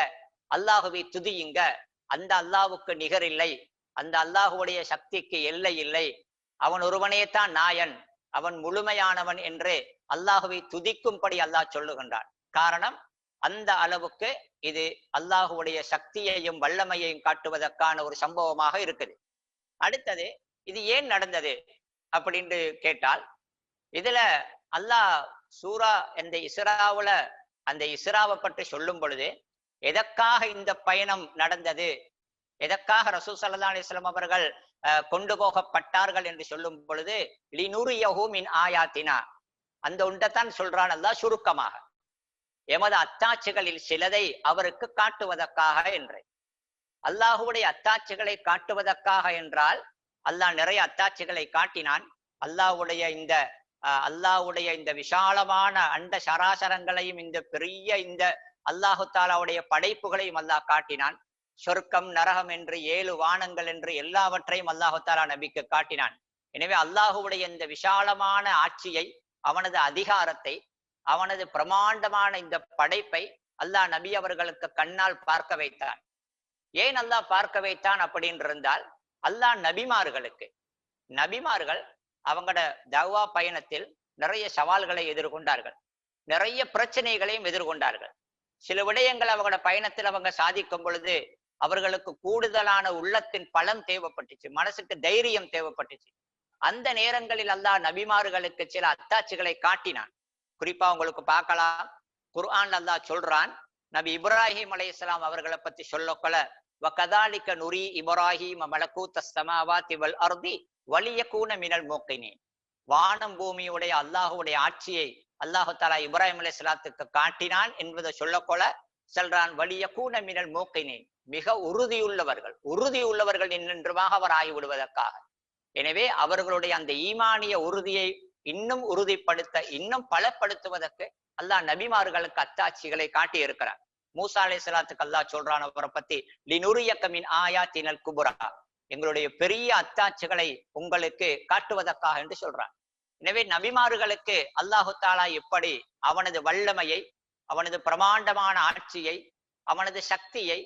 அல்லாஹுவை துதியுங்க. அந்த அல்லாஹ்வுக்கு நிகர் இல்லை, அந்த அல்லாஹுடைய சக்திக்கு எல்லை இல்லை, அவன் ஒருவனே தான் நாயன், அவன் முழுமையானவன் என்று அல்லாஹுவை துதிக்கும்படி அல்லாஹ் சொல்லுகின்றான். காரணம், அந்த அளவுக்கு இது அல்லாஹுடைய சக்தியையும் வல்லமையையும் காட்டுவதற்கான ஒரு சம்பவமாக இருக்குது. அடுத்தது, இது ஏன் நடந்தது அப்படின்னு கேட்டால், இதுல அல்லாஹ் சூரா இந்த இஸ்ராவுல அந்த இஸ்ராவை பற்றி சொல்லும் பொழுது எதற்காக இந்த பயணம் நடந்தது, எதற்காக ரசூல் ஸல்லல்லாஹு அலைஹி வஸல்லம் அவர்கள் கொண்டு போகப்பட்டார்கள் என்று சொல்லும் பொழுது, லினுரியஹு மின் ஆயாத்தினா, அந்த ஒன்றைத்தான் சொல்றான் அல்லாஹ் சுருக்கமாக, எமது அத்தாட்சிகளில் சிலதை அவருக்கு காட்டுவதற்காக என்று. அல்லாஹுடைய அத்தாட்சிகளை காட்டுவதற்காக என்றால் அல்லாஹ் நிறைய அத்தாட்சிகளை காட்டினான். அல்லாஹுடைய இந்த விஷாலமான அண்ட சராசரங்களையும் இந்த பெரிய இந்த அல்லாஹு தாலாவுடைய படைப்புகளையும் அல்லாஹ் காட்டினான். சொர்க்கம் நரகம் என்று 7 வானங்கள் என்று எல்லாவற்றையும் அல்லாஹு தாலா நபிக்கு காட்டினான். எனவே அல்லாஹுடைய இந்த விஷாலமான ஆட்சியை, அவனது அதிகாரத்தை, அவனது பிரமாண்டமான இந்த படைப்பை அல்லாஹ் நபி அவர்களுக்கு கண்ணால் பார்க்க வைத்தான். ஏன் அல்லாஹ் பார்க்க வைத்தான் அப்படின்னு இருந்தால், அல்லாஹ் நபிமார்கள் அவங்களோட தவா பயணத்தில் நிறைய சவால்களை எதிர்கொண்டார்கள், நிறைய பிரச்சனைகளையும் எதிர்கொண்டார்கள். சில விடயங்கள் அவங்களோட பயணத்தில் அவங்க சாதிக்கும் பொழுது அவர்களுக்கு கூடுதலான உள்ளத்தின் பலம் தேவைப்பட்டுச்சு, மனசுக்கு தைரியம் தேவைப்பட்டுச்சு. அந்த நேரங்களில் அல்லாஹ் நபிமார்களுக்கு சில அத்தாட்சிகளை காட்டினான். குறிப்பா உங்களுக்கு பார்க்கலாம், குர்ஆன் அல்லாஹ் சொல்றான், நபி இப்ராஹிம் அலைஹிஸ்ஸலாம் அவர்களை பத்தி சொல்லக்கொள்ள, வகதாலிக நுரி இப்ராஹிம் மலக்கூத்தஸ் ஸமாவாதி வல் அர்தி வலியகூன மினல் மூக்கினீன். வானம் பூமியுடைய அல்லாஹுடைய ஆட்சியை அல்லாஹு தஆலா இப்ராஹிம் அலைஹிஸ்ஸலாத்துக்கு காட்டினான் என்பதை சொல்லக்கொள்ள சொல்றான், வலியகூன மினல் மூக்கினீன், மிக உறுதியுள்ளவர்கள் என்றுமாக அவர் ஆகிவிடுவதற்காக. எனவே அவர்களுடைய அந்த ஈமானிய உறுதியை இன்னும் உறுதிப்படுத்த, இன்னும் பலப்படுத்துவதற்கு அல்லாஹ் நபிமார்களுக்கு அத்தாட்சிகளை காட்டி இருக்கிறார். மூசா அலைஹிஸ்ஸலாத்துக்கு அல்லாஹ் சொல்றான் அவரை பத்தி, லினுரியக மின் ஆயாத்தினல் குப்ரா, எங்களுடைய பெரிய அத்தாட்சிகளை உங்களுக்கு காட்டுவதற்காக என்று சொல்றான். எனவே நபிமார்களுக்கு அல்லாஹு தாலா எப்படி அவனது வல்லமையை, அவனது பிரமாண்டமான ஆட்சியை, அவனது சக்தியை,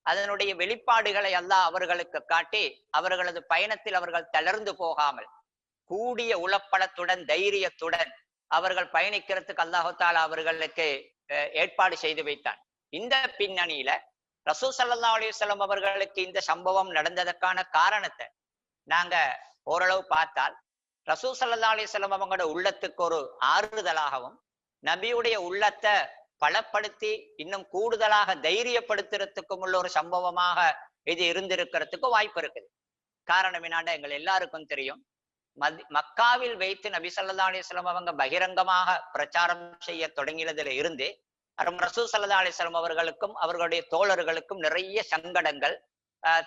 அதனுடைய வெளிப்பாடுகளை அல்லாஹ் அவர்களுக்கு காட்டி, அவர்களது பயணத்தில் அவர்கள் தளர்ந்து போகாமல் கூடிய உளப்பலத்துடன் தைரியத்துடன் அவர்கள் பயணிக்கிறதுக்கு அல்லாஹு தாலா அவர்களுக்கு ஏற்பாடு செய்து வைத்தான். இந்த பின்னணியில ரசூல் ஸல்லல்லாஹு அலைஹி வஸல்லம் அவர்களுக்கு இந்த சம்பவம் நடந்ததற்கான காரணத்தை நாங்க ஓரளவு பார்த்தால், ரசூல் ஸல்லல்லாஹு அலைஹி வஸல்லம் அவங்களோட உள்ளத்துக்கு ஒரு ஆறுதலாகவும், நபியுடைய உள்ளத்தை பலப்படுத்தி இன்னும் கூடுதலாக தைரியப்படுத்துறதுக்கும் உள்ள ஒரு சம்பவமாக இது இருந்திருக்கிறதுக்கு வாய்ப்பு இருக்குது. காரணம் என்னாண்ட எங்கள் எல்லாருக்கும் தெரியும், மக்காவில் வைத்து நபி ஸல்லல்லாஹு அலைஹி வஸல்லம் அவங்க பகிரங்கமாக பிரச்சாரம் செய்ய தொடங்கியதுல இருந்து ரசூல் ஸல்லல்லாஹு அலைஹி வஸல்லம் அவர்களுக்கும் அவர்களுடைய தோழர்களுக்கும் நிறைய சங்கடங்கள்,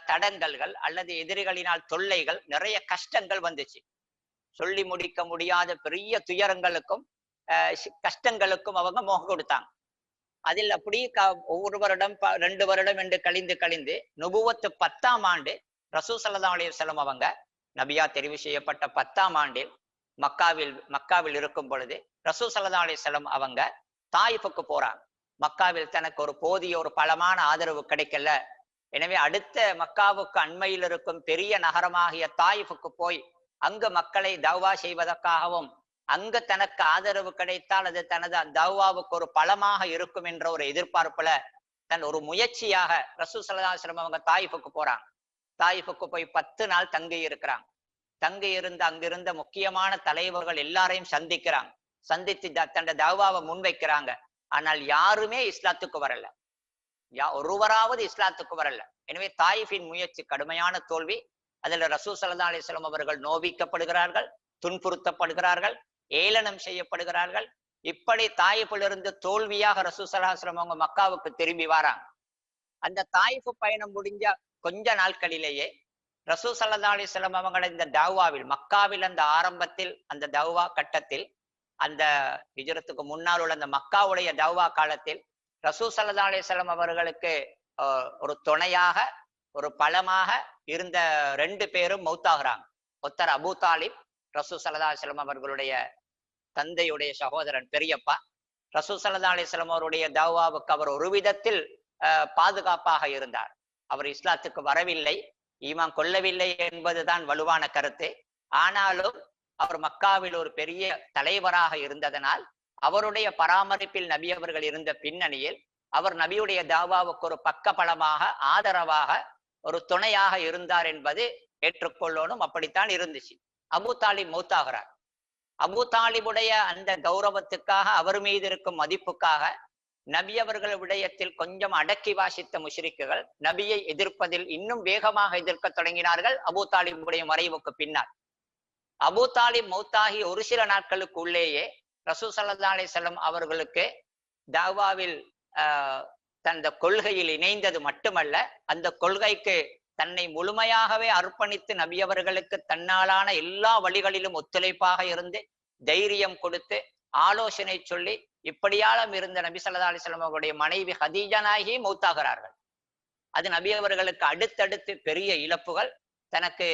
தடங்கல்கள் அல்லது எதிரிகளினால் தொல்லைகள், நிறைய கஷ்டங்கள் வந்துச்சு. சொல்லி முடிக்க முடியாத பெரிய துயரங்களுக்கும் கஷ்டங்களுக்கும் அவங்க முகம் கொடுத்தாங்க. அதில் அப்படி ஒவ்வொரு வருடம் 2 வருடம் என்று கழிந்து நுபுவத்து 10ஆம் ஆண்டு ரசூல் ஸல்லல்லாஹு அலைஹி வஸல்லம் அவங்க நபியா தெரிவு செய்யப்பட்ட 10ஆம் ஆண்டில் மக்காவில் இருக்கும் பொழுது ரசூல் ஸல்லல்லாஹு அலைஹி வஸல்லம் அவங்க தாயிஃபுக்கு போறாங்க. மக்காவில் தனக்கு ஒரு போதிய ஒரு பலமான ஆதரவு கிடைக்கல. எனவே அடுத்த மக்காவுக்கு அண்மையில் இருக்கும் பெரிய நகரமாகிய தாயிஃபுக்கு போய் அங்கு மக்களை தௌவா செய்வதற்காகவும், அங்கு தனக்கு ஆதரவு கிடைத்தால் அது தனது தௌவாவுக்கு ஒரு பலமாக இருக்கும் என்ற ஒரு எதிர்பார்ப்புல தன் ஒரு முயற்சியாக ரசூல் ஸல்லல்லாஹு அலைஹி வஸல்லம் அவங்க தாயிஃபுக்கு போறாங்க. தாயிஃபுக்கு போய் 10 நாள் தங்கி இருக்கிறாங்க. தங்கி இருந்து அங்கிருந்த முக்கியமான தலைவர்கள் எல்லாரையும் சந்திக்கிறாங்க. சந்தித்து தன்னுடைய தௌவாவை முன்வைக்கிறாங்க. ஆனால் யாருமே இஸ்லாத்துக்கு வரல, ஒருவராவது இஸ்லாத்துக்கு வரல. எனவே தாயிஃபின் முயற்சி கடுமையான தோல்வி. அதுல ரசூல் ஸல்லல்லாஹு அலைஹி வஸல்லம் அவர்கள் நோவிக்கப்படுகிறார்கள், துன்புறுத்தப்படுகிறார்கள், ஏளனம் செய்யப்படுகிறார்கள். இப்படி தாயிஃபிலிருந்து தோல்வியாக ரசூல் ஸல்லல்லாஹு அலைஹி வஸல்லம் அவங்க மக்காவுக்கு திரும்பி வராங்க. அந்த தாயிஃப் பயணம் முடிஞ்ச கொஞ்ச நாட்களிலேயே ரசூல் ஸல்லல்லாஹு அலைஹி வஸல்லம் அவங்கள இந்த தவ்வாவில் மக்காவில் அந்த ஆரம்பத்தில் அந்த தவ்வா கட்டத்தில் அந்த ஹிஜ்ரத்துக்கு முன்னால் உள்ள அந்த மக்காவுடைய தவ்வா காலத்தில் ரசூல் ஸல்லல்லாஹு அலைஹி வஸல்லம் அவர்களுக்கு ஒரு துணையாக ஒரு பலமாக இருந்த 2 பேரும் மௌத்தாகிறாங்க. ஒருத்தர் அபூ தாலிப், ரசூல் ஸல்லல்லாஹு அலைஹி வஸல்லம் அவர்களுடைய தந்தையுடைய சகோதரன், பெரியப்பா. ரசூல் ஸல்லல்லாஹு அலைஹி வஸல்லம் அவருடைய தவ்வாவுக்கு அவர் ஒரு விதத்தில் பாதுகாப்பாக இருந்தார். அவர் இஸ்லாத்துக்கு வரவில்லை, ஈமான் கொள்ளவில்லை என்பதுதான் வலுவான கருத்து. ஆனாலும் அவர் மக்காவில் ஒரு பெரிய தலைவராக இருந்ததனால் அவருடைய பராமரிப்பில் நபி அவர்கள் இருந்த பின்னணியில் அவர் நபியுடைய தாவாவுக்கு ஒரு பக்கபலமாக, ஆதரவாக, ஒரு துணையாக இருந்தார் என்பது ஏற்றுக்கொள்ளணும். அப்படித்தான் இருந்துச்சு. அபூ தாலிப் மௌத்தாகிறார். அபூ தாலிபுடைய அந்த கௌரவத்துக்காக, அவர் மீது இருக்கும் மதிப்புக்காக நபி அவர்கள் விடயத்தில் கொஞ்சம் அடக்கி வாசித்த முஷ்ரிக்குகள் நபியை எதிர்ப்பதில் இன்னும் வேகமாக எதிர்க்க தொடங்கினார்கள் அபூ தாலிபுடைய மறைவுக்கு பின்னால். அபூ தாலிப் மௌத்தாகி ஒரு சில நாட்களுக்கு உள்ளேயே ரசூல் ஸல்லல்லாஹு அலைஹி வஸல்லம் அவர்களுக்கு தாவாவில் தந்த கொள்கையில் இணைந்தது மட்டுமல்ல, அந்த கொள்கைக்கு தன்னை முழுமையாகவே அர்ப்பணித்து நபி அவர்களுக்கு தன்னாலான எல்லா வழிகளிலும் ஒத்துழைப்பாக இருந்து தைரியம் கொடுத்து ஆலோசனை சொல்லி இப்படியாலும் இருந்த நபி ஸல்லல்லாஹு அலைஹி வஸல்லம் அவருடைய மனைவி ஹதீஜா நாயகி மௌத்தாகிறார்கள். அது நபி அவர்களுக்கு அடுத்தடுத்து பெரிய இழப்புகள். தனக்கு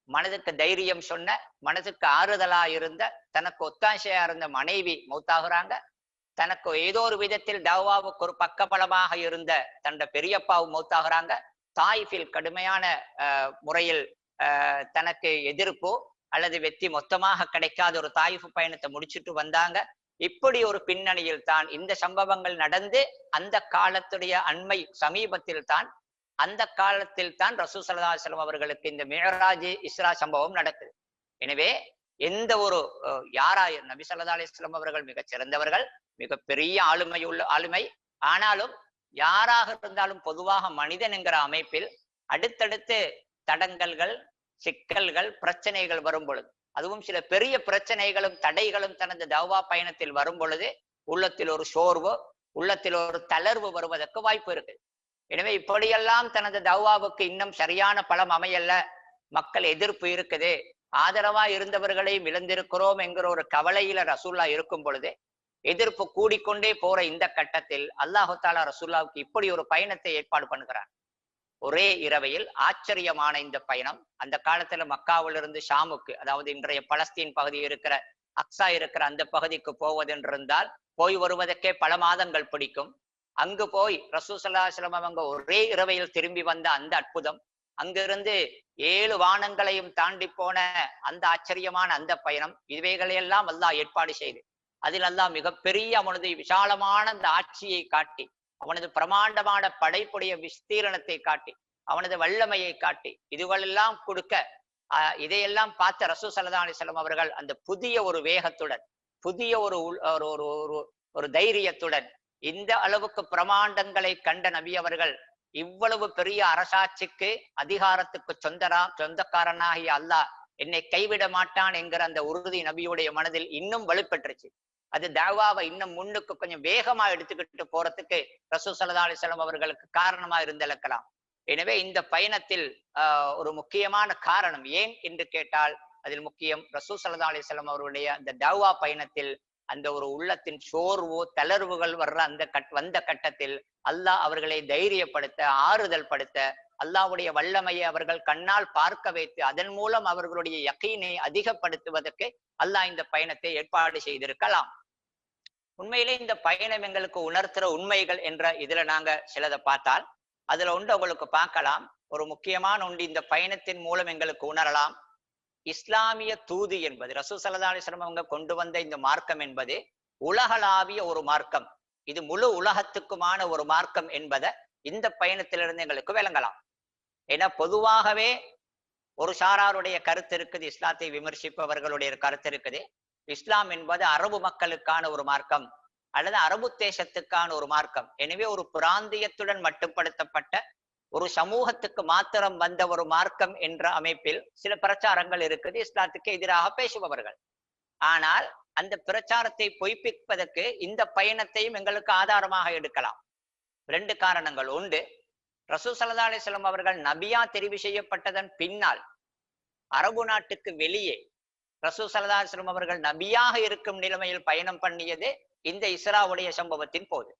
மனதுக்கு தைரியம் சொன்ன, மனதுக்கு ஆறுதலா இருந்த, தனக்கு ஒத்தாசையா இருந்த மனைவி மௌத்தாகிறாங்க. தனக்கு ஏதோ ஒரு விதத்தில் தவ்வாவுக்கு ஒரு பக்கபலமாக இருந்த தன்னுடைய பெரியப்பாவும் மௌத்தாகிறாங்க. தாயிஃபில் கடுமையான முறையில் தனக்கு எதிர்ப்போ அல்லது வெற்றி மொத்தமாக கிடைக்காத ஒரு தாயிஃப் பயணத்தை முடிச்சுட்டு வந்தாங்க. இப்படி ஒரு பின்னணியில் தான் இந்த சம்பவங்கள் நடந்து அந்த காலத்துடைய அண்மை சமீபத்தில் தான் அந்த காலத்தில் தான் ரசூல் ஸல்லல்லாஹு அலைஹி வஸல்லம் அவர்களுக்கு இந்த மிஅராஜ் இஸ்ரா சம்பவம் நடக்குது. எனவே எந்த ஒரு நபி ஸல்லல்லாஹு அலைஹி வஸல்லம் அவர்கள் மிகச் சிறந்தவர்கள், மிகப்பெரிய ஆளுமை. ஆனாலும் யாராக இருந்தாலும் பொதுவாக மனிதன் என்கிற அமைப்பில் அடுத்தடுத்து தடங்கல்கள், சிக்கல்கள், பிரச்சனைகள் வரும் பொழுது, அதுவும் சில பெரிய பிரச்சனைகளும் தடைகளும் தனது தவ்வா பயணத்தில் வரும் பொழுது உள்ளத்தில் ஒரு சோர்வு, உள்ளத்தில் ஒரு தளர்வு வருவதற்கு வாய்ப்பு இருக்கு. எனவே இப்படியெல்லாம் தனது தவ்வாவுக்கு இன்னும் சரியான பலம் அமையல்ல, மக்கள் எதிர்ப்பு இருக்குது, ஆதரவா இருந்தவர்களையும் இழந்திருக்கிறோம் என்கிற ஒரு கவலையில ரசூல்லா இருக்கும் பொழுது, எதிர்ப்பு கூடிக்கொண்டே போற இந்த கட்டத்தில் அல்லாஹு தஆலா ரசூல்லாவுக்கு இப்படி ஒரு பயணத்தை ஏற்பாடு பண்ணுகிறார். ஒரே இரவையில் ஆச்சரியமான இந்த பயணம். அந்த காலத்துல மக்காவிலிருந்து ஷாமுக்கு, அதாவது இன்றைய பலஸ்தீன் பகுதி இருக்கிற அக்ஸா இருக்கிற அந்த பகுதிக்கு போவதென்றிருந்தால் போய் வருவதற்கே பல மாதங்கள் பிடிக்கும். அங்கு போய் ரசூல் ஸல்லல்லாஹு அலைஹி வஸல்லம் அவங்க ஒரே இரவையில் திரும்பி வந்த அந்த அற்புதம், அங்கிருந்து 7 வானங்களையும் தாண்டி போன அந்த ஆச்சரியமான அந்த பயணம், இவைகளையெல்லாம் அல்லாஹ் ஏற்பாடு செய்து அதில் அல்லாஹ் மிகப்பெரிய அவனது விசாலமான அந்த ஆட்சியை காட்டி, அவனது பிரமாண்டமான படைப்புடைய விஸ்தீரணத்தை காட்டி, அவனது வல்லமையை காட்டி, இதுகளெல்லாம் கொடுக்க இதையெல்லாம் பார்த்த ரசூல் ஸல்லல்லாஹு அலைஹி வஸல்லம் அவர்கள் அந்த புதிய ஒரு வேகத்துடன், புதிய ஒரு தைரியத்துடன், இந்த அளவுக்கு பிரமாண்டங்களை கண்ட நபி அவர்கள் இவ்வளவு பெரிய அரசாட்சிக்கு, அதிகாரத்துக்கு சொந்தக்காரனாகிய அல்லாஹ் என்னை கைவிட மாட்டான் என்கிற அந்த உறுதி நபியுடைய மனதில் இன்னும் வலுப்பெற்றுச்சு. அது தாவாவை இன்னும் முன்னுக்கு கொஞ்சம் வேகமா எடுத்துக்கிட்டு போறதுக்கு ரசூல் ஸல்லல்லாஹு அலைஹி வஸல்லம் அவர்களுக்கு காரணமா இருந்திருக்கலாம். எனவே இந்த பயணத்தில் ஒரு முக்கியமான காரணம் ஏன் என்று கேட்டால், அதில் முக்கியம் ரசூல் ஸல்லல்லாஹு அலைஹி வஸல்லம் அவருடைய அந்த தாவா பயணத்தில் அந்த ஒரு உள்ளத்தின் சோர்வோ தளர்வுகள் வர்ற அந்த வந்த கட்டத்தில் அல்லாஹ் அவர்களை தைரியப்படுத்த, ஆறுதல் படுத்த, அல்லாஹ்வுடைய வல்லமையை அவர்கள் கண்ணால் பார்க்க வைத்து அதன் மூலம் அவர்களுடைய யகீனை அதிகப்படுத்துவதற்கு அல்லாஹ் இந்த பயணத்தை ஏற்பாடு செய்திருக்கலாம். உண்மையிலே இந்த பயணம் எங்களுக்கு உணர்த்துற உண்மைகள் என்ற இதுல நாங்க சிலதை பார்த்தால், அதுல ஒன்று உங்களுக்கு பார்க்கலாம். ஒரு முக்கியமான ஒன்று இந்த பயணத்தின் மூலம் எங்களுக்கு உணரலாம். இஸ்லாமிய தூது என்பது, ரசூல் ஸல்லல்லாஹு அலைஹி வஸல்லம் அவங்க கொண்டு வந்த இந்த மார்க்கம் என்பது உலகளாவிய ஒரு மார்க்கம், இது முழு உலகத்துக்குமான ஒரு மார்க்கம் என்பதை இந்த பயணத்திலிருந்து எங்களுக்கு விளங்கலாம். ஏன்னா பொதுவாகவே ஒரு சாராருடைய கருத்து இருக்குது, இஸ்லாத்தை விமர்சிப்பவர்களுடைய கருத்து இருக்குது, இஸ்லாம் என்பது அரபு மக்களுக்கான ஒரு மார்க்கம் அல்லது அரபு தேசத்துக்கான ஒரு மார்க்கம். எனவே ஒரு பிராந்தியத்துடன் மட்டுப்படுத்தப்பட்ட ஒரு சமூகத்துக்கு மாத்திரம் வந்த ஒரு மார்க்கம் என்ற அமைப்பில் சில பிரச்சாரங்கள் இருக்குது, இஸ்லாத்துக்கு எதிராக பேசுபவர்கள். ஆனால் அந்த பிரச்சாரத்தை பொய்ப்பிப்பதற்கு இந்த பயணத்தையும் எங்களுக்கு ஆதாரமாக எடுக்கலாம். 2 காரணங்கள். ஒன்று, ரசூல் ஸல்லல்லாஹு அலைஹி வஸல்லம் அவர்கள் நபியா தெரிவு செய்யப்பட்டதன் பின்னால் அரபு நாட்டுக்கு வெளியே ரசூல் ஸல்லல்லாஹு அலைஹி வஸல்லம் அவர்கள் நபியாக இருக்கும் நிலைமையில் பயணம் பண்ணியது இந்த இஸ்ராவுடைய சம்பவத்தின் போது.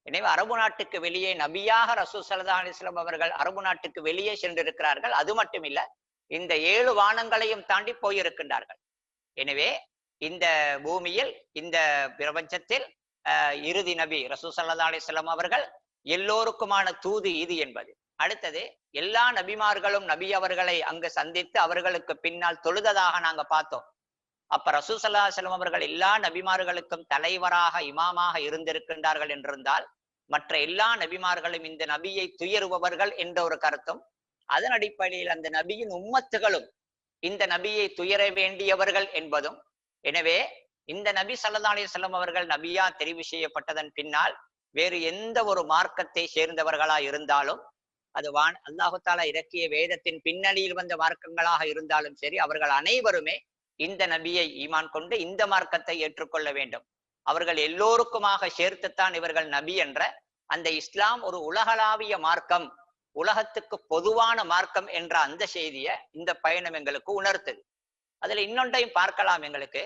எனவே அரபு நாட்டுக்கு வெளியே நபியாக ரசூல் ஸல்லல்லாஹு அலைஹி வஸல்லம் அவர்கள் அரபு நாட்டுக்கு வெளியே சென்றிருக்கிறார்கள். அது மட்டுமில்ல, இந்த 7 வானங்களையும் தாண்டி போயிருக்கின்றார்கள். எனவே இந்த பூமியில், இந்த பிரபஞ்சத்தில் இறுதி நபி ரசூல் ஸல்லல்லாஹு அலைஹி வஸல்லம் அவர்கள் எல்லோருக்குமான தூது இது என்பது. அடுத்தது, எல்லா நபிமார்களும் நபி அவர்களை அங்கு சந்தித்து அவர்களுக்கு பின்னால் தொழுததாக நாங்க பார்த்தோம். அப்ப ரசூல் ஸல்லல்லாஹு அலைஹி வஸல்லம் அவர்கள் எல்லா நபிமார்களுக்கும் தலைவராக இமாமாக இருந்திருக்கின்றார்கள் என்றிருந்தால், மற்ற எல்லா நபிமார்களும் இந்த நபியை துயருபவர்கள் என்ற ஒரு கருத்தும், அதன் அடிப்படையில் அந்த நபியின் உம்மத்துகளும் இந்த நபியை துயர வேண்டியவர்கள் என்பதும். எனவே இந்த நபி ஸல்லல்லாஹு அலைஹி வஸல்லம் அவர்கள் நபியா தெரிவு செய்யப்பட்டதன் பின்னால் வேறு எந்த ஒரு மார்க்கத்தை சேர்ந்தவர்களா இருந்தாலும், அது அல்லாஹு தஆலா இறக்கிய வேதத்தின் பின்னணியில் வந்த மார்க்கங்களாக இருந்தாலும் சரி, அவர்கள் அனைவருமே இந்த நபியை ஈமான் கொண்டு இந்த மார்க்கத்தை ஏற்றுக்கொள்ள வேண்டும். அவர்கள் எல்லோருக்குமாக சேர்த்துத்தான் இவர்கள் நபி என்ற அந்த இஸ்லாம் ஒரு உலகளாவிய மார்க்கம், உலகத்துக்கு பொதுவான மார்க்கம் என்ற அந்த செய்தியை இந்த பயணம் எங்களுக்கு உணர்த்துது. அதுல இன்னொன்றையும் பார்க்கலாம். எங்களுக்கு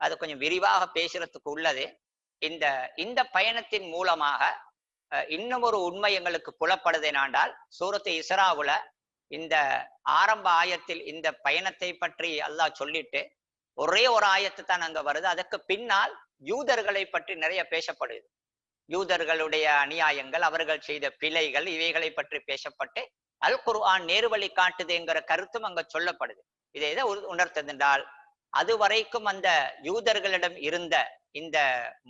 அது கொஞ்சம் விரிவாக பேசுறதுக்கு உள்ளது. இந்த பயணத்தின் மூலமாக இன்னும் ஒரு உண்மை எங்களுக்கு புலப்படுது. என்னாண்டால், சூரத்து இஸ்ராவுல இந்த ஆரம்ப ஆயத்தில் இந்த பயணத்தை பற்றி அல்லாஹ் சொல்லிட்டு ஒரே ஒரு ஆயத்து தான் அங்க வருது. அதற்கு பின்னால் யூதர்களை பற்றி நிறைய பேசப்படுது. யூதர்களுடைய அநியாயங்கள், அவர்கள் செய்த பிழைகள், இவைகளை பற்றி பேசப்பட்டு அல் குர்ஆன் நேர்வழி காட்டுது என்கிற கருத்தும் அங்க சொல்லப்படுது. இதை எதை உணர்த்தது என்றால், அதுவரைக்கும் அந்த யூதர்களிடம் இருந்த இந்த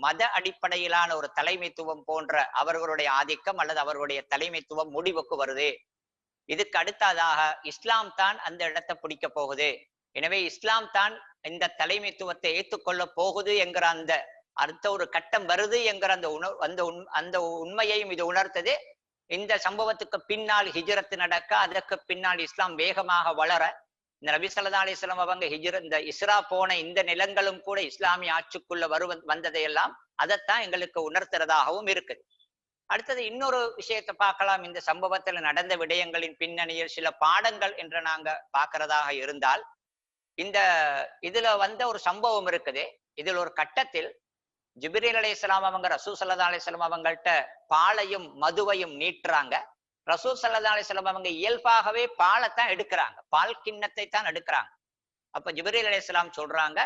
மத அடிப்படையிலான ஒரு தலைமைத்துவம் போன்ற அவர்களுடைய ஆதிக்கம் அல்லது அவர்களுடைய தலைமைத்துவம் முடிவுக்கு வருது. இதுக்கு அடுத்ததாக இஸ்லாம் தான் அந்த இடத்தை பிடிக்க போகுது. எனவே இஸ்லாம் தான் இந்த தலைமைத்துவத்தை ஏற்றுக்கொள்ள போகுது என்கிற அந்த அடுத்த ஒரு கட்டம் வருது என்கிற அந்த உண்மையையும் இது உணர்த்தது. இந்த சம்பவத்துக்கு பின்னால் ஹிஜ்ரத் நடக்க, அதற்கு பின்னால் இஸ்லாம் வேகமாக வளர, இந்த நபி ஸல்லல்லாஹு அலைஹி வஸல்லம் அவங்க இந்த இஸ்ரா போன இந்த நிலங்களும் கூட இஸ்லாமிய ஆட்சிக்குள்ள வந்ததையெல்லாம் அதைத்தான் எங்களுக்கு உணர்த்துறதாகவும் இருக்குது. அடுத்தது இன்னொரு விஷயத்தை பார்க்கலாம். இந்த சம்பவத்தில் நடந்த விடயங்களின் பின்னணியில் சில பாடங்கள் என்று நாங்க பார்க்கிறதாக இருந்தால், இதுல வந்த ஒரு சம்பவம் இருக்குது. இதில் ஒரு கட்டத்தில் ஜிப்ரீல் அலைஹிஸ்ஸலாம் அவங்க ரசூல் ஸல்லல்லாஹு அலைஹி வஸல்லம் அவங்கள்ட்ட பாலையும் மதுவையும் நீட்டுறாங்க. ரசூல் ஸல்லல்லாஹு அலைஹி வஸல்லம் அவங்க இயல்பாகவே பாலைத்தான் எடுக்கிறாங்க, பால் கிண்ணத்தை தான் எடுக்கிறாங்க. அப்ப ஜிப்ரீல் அலைஹிஸ்ஸலாம் சொல்றாங்க,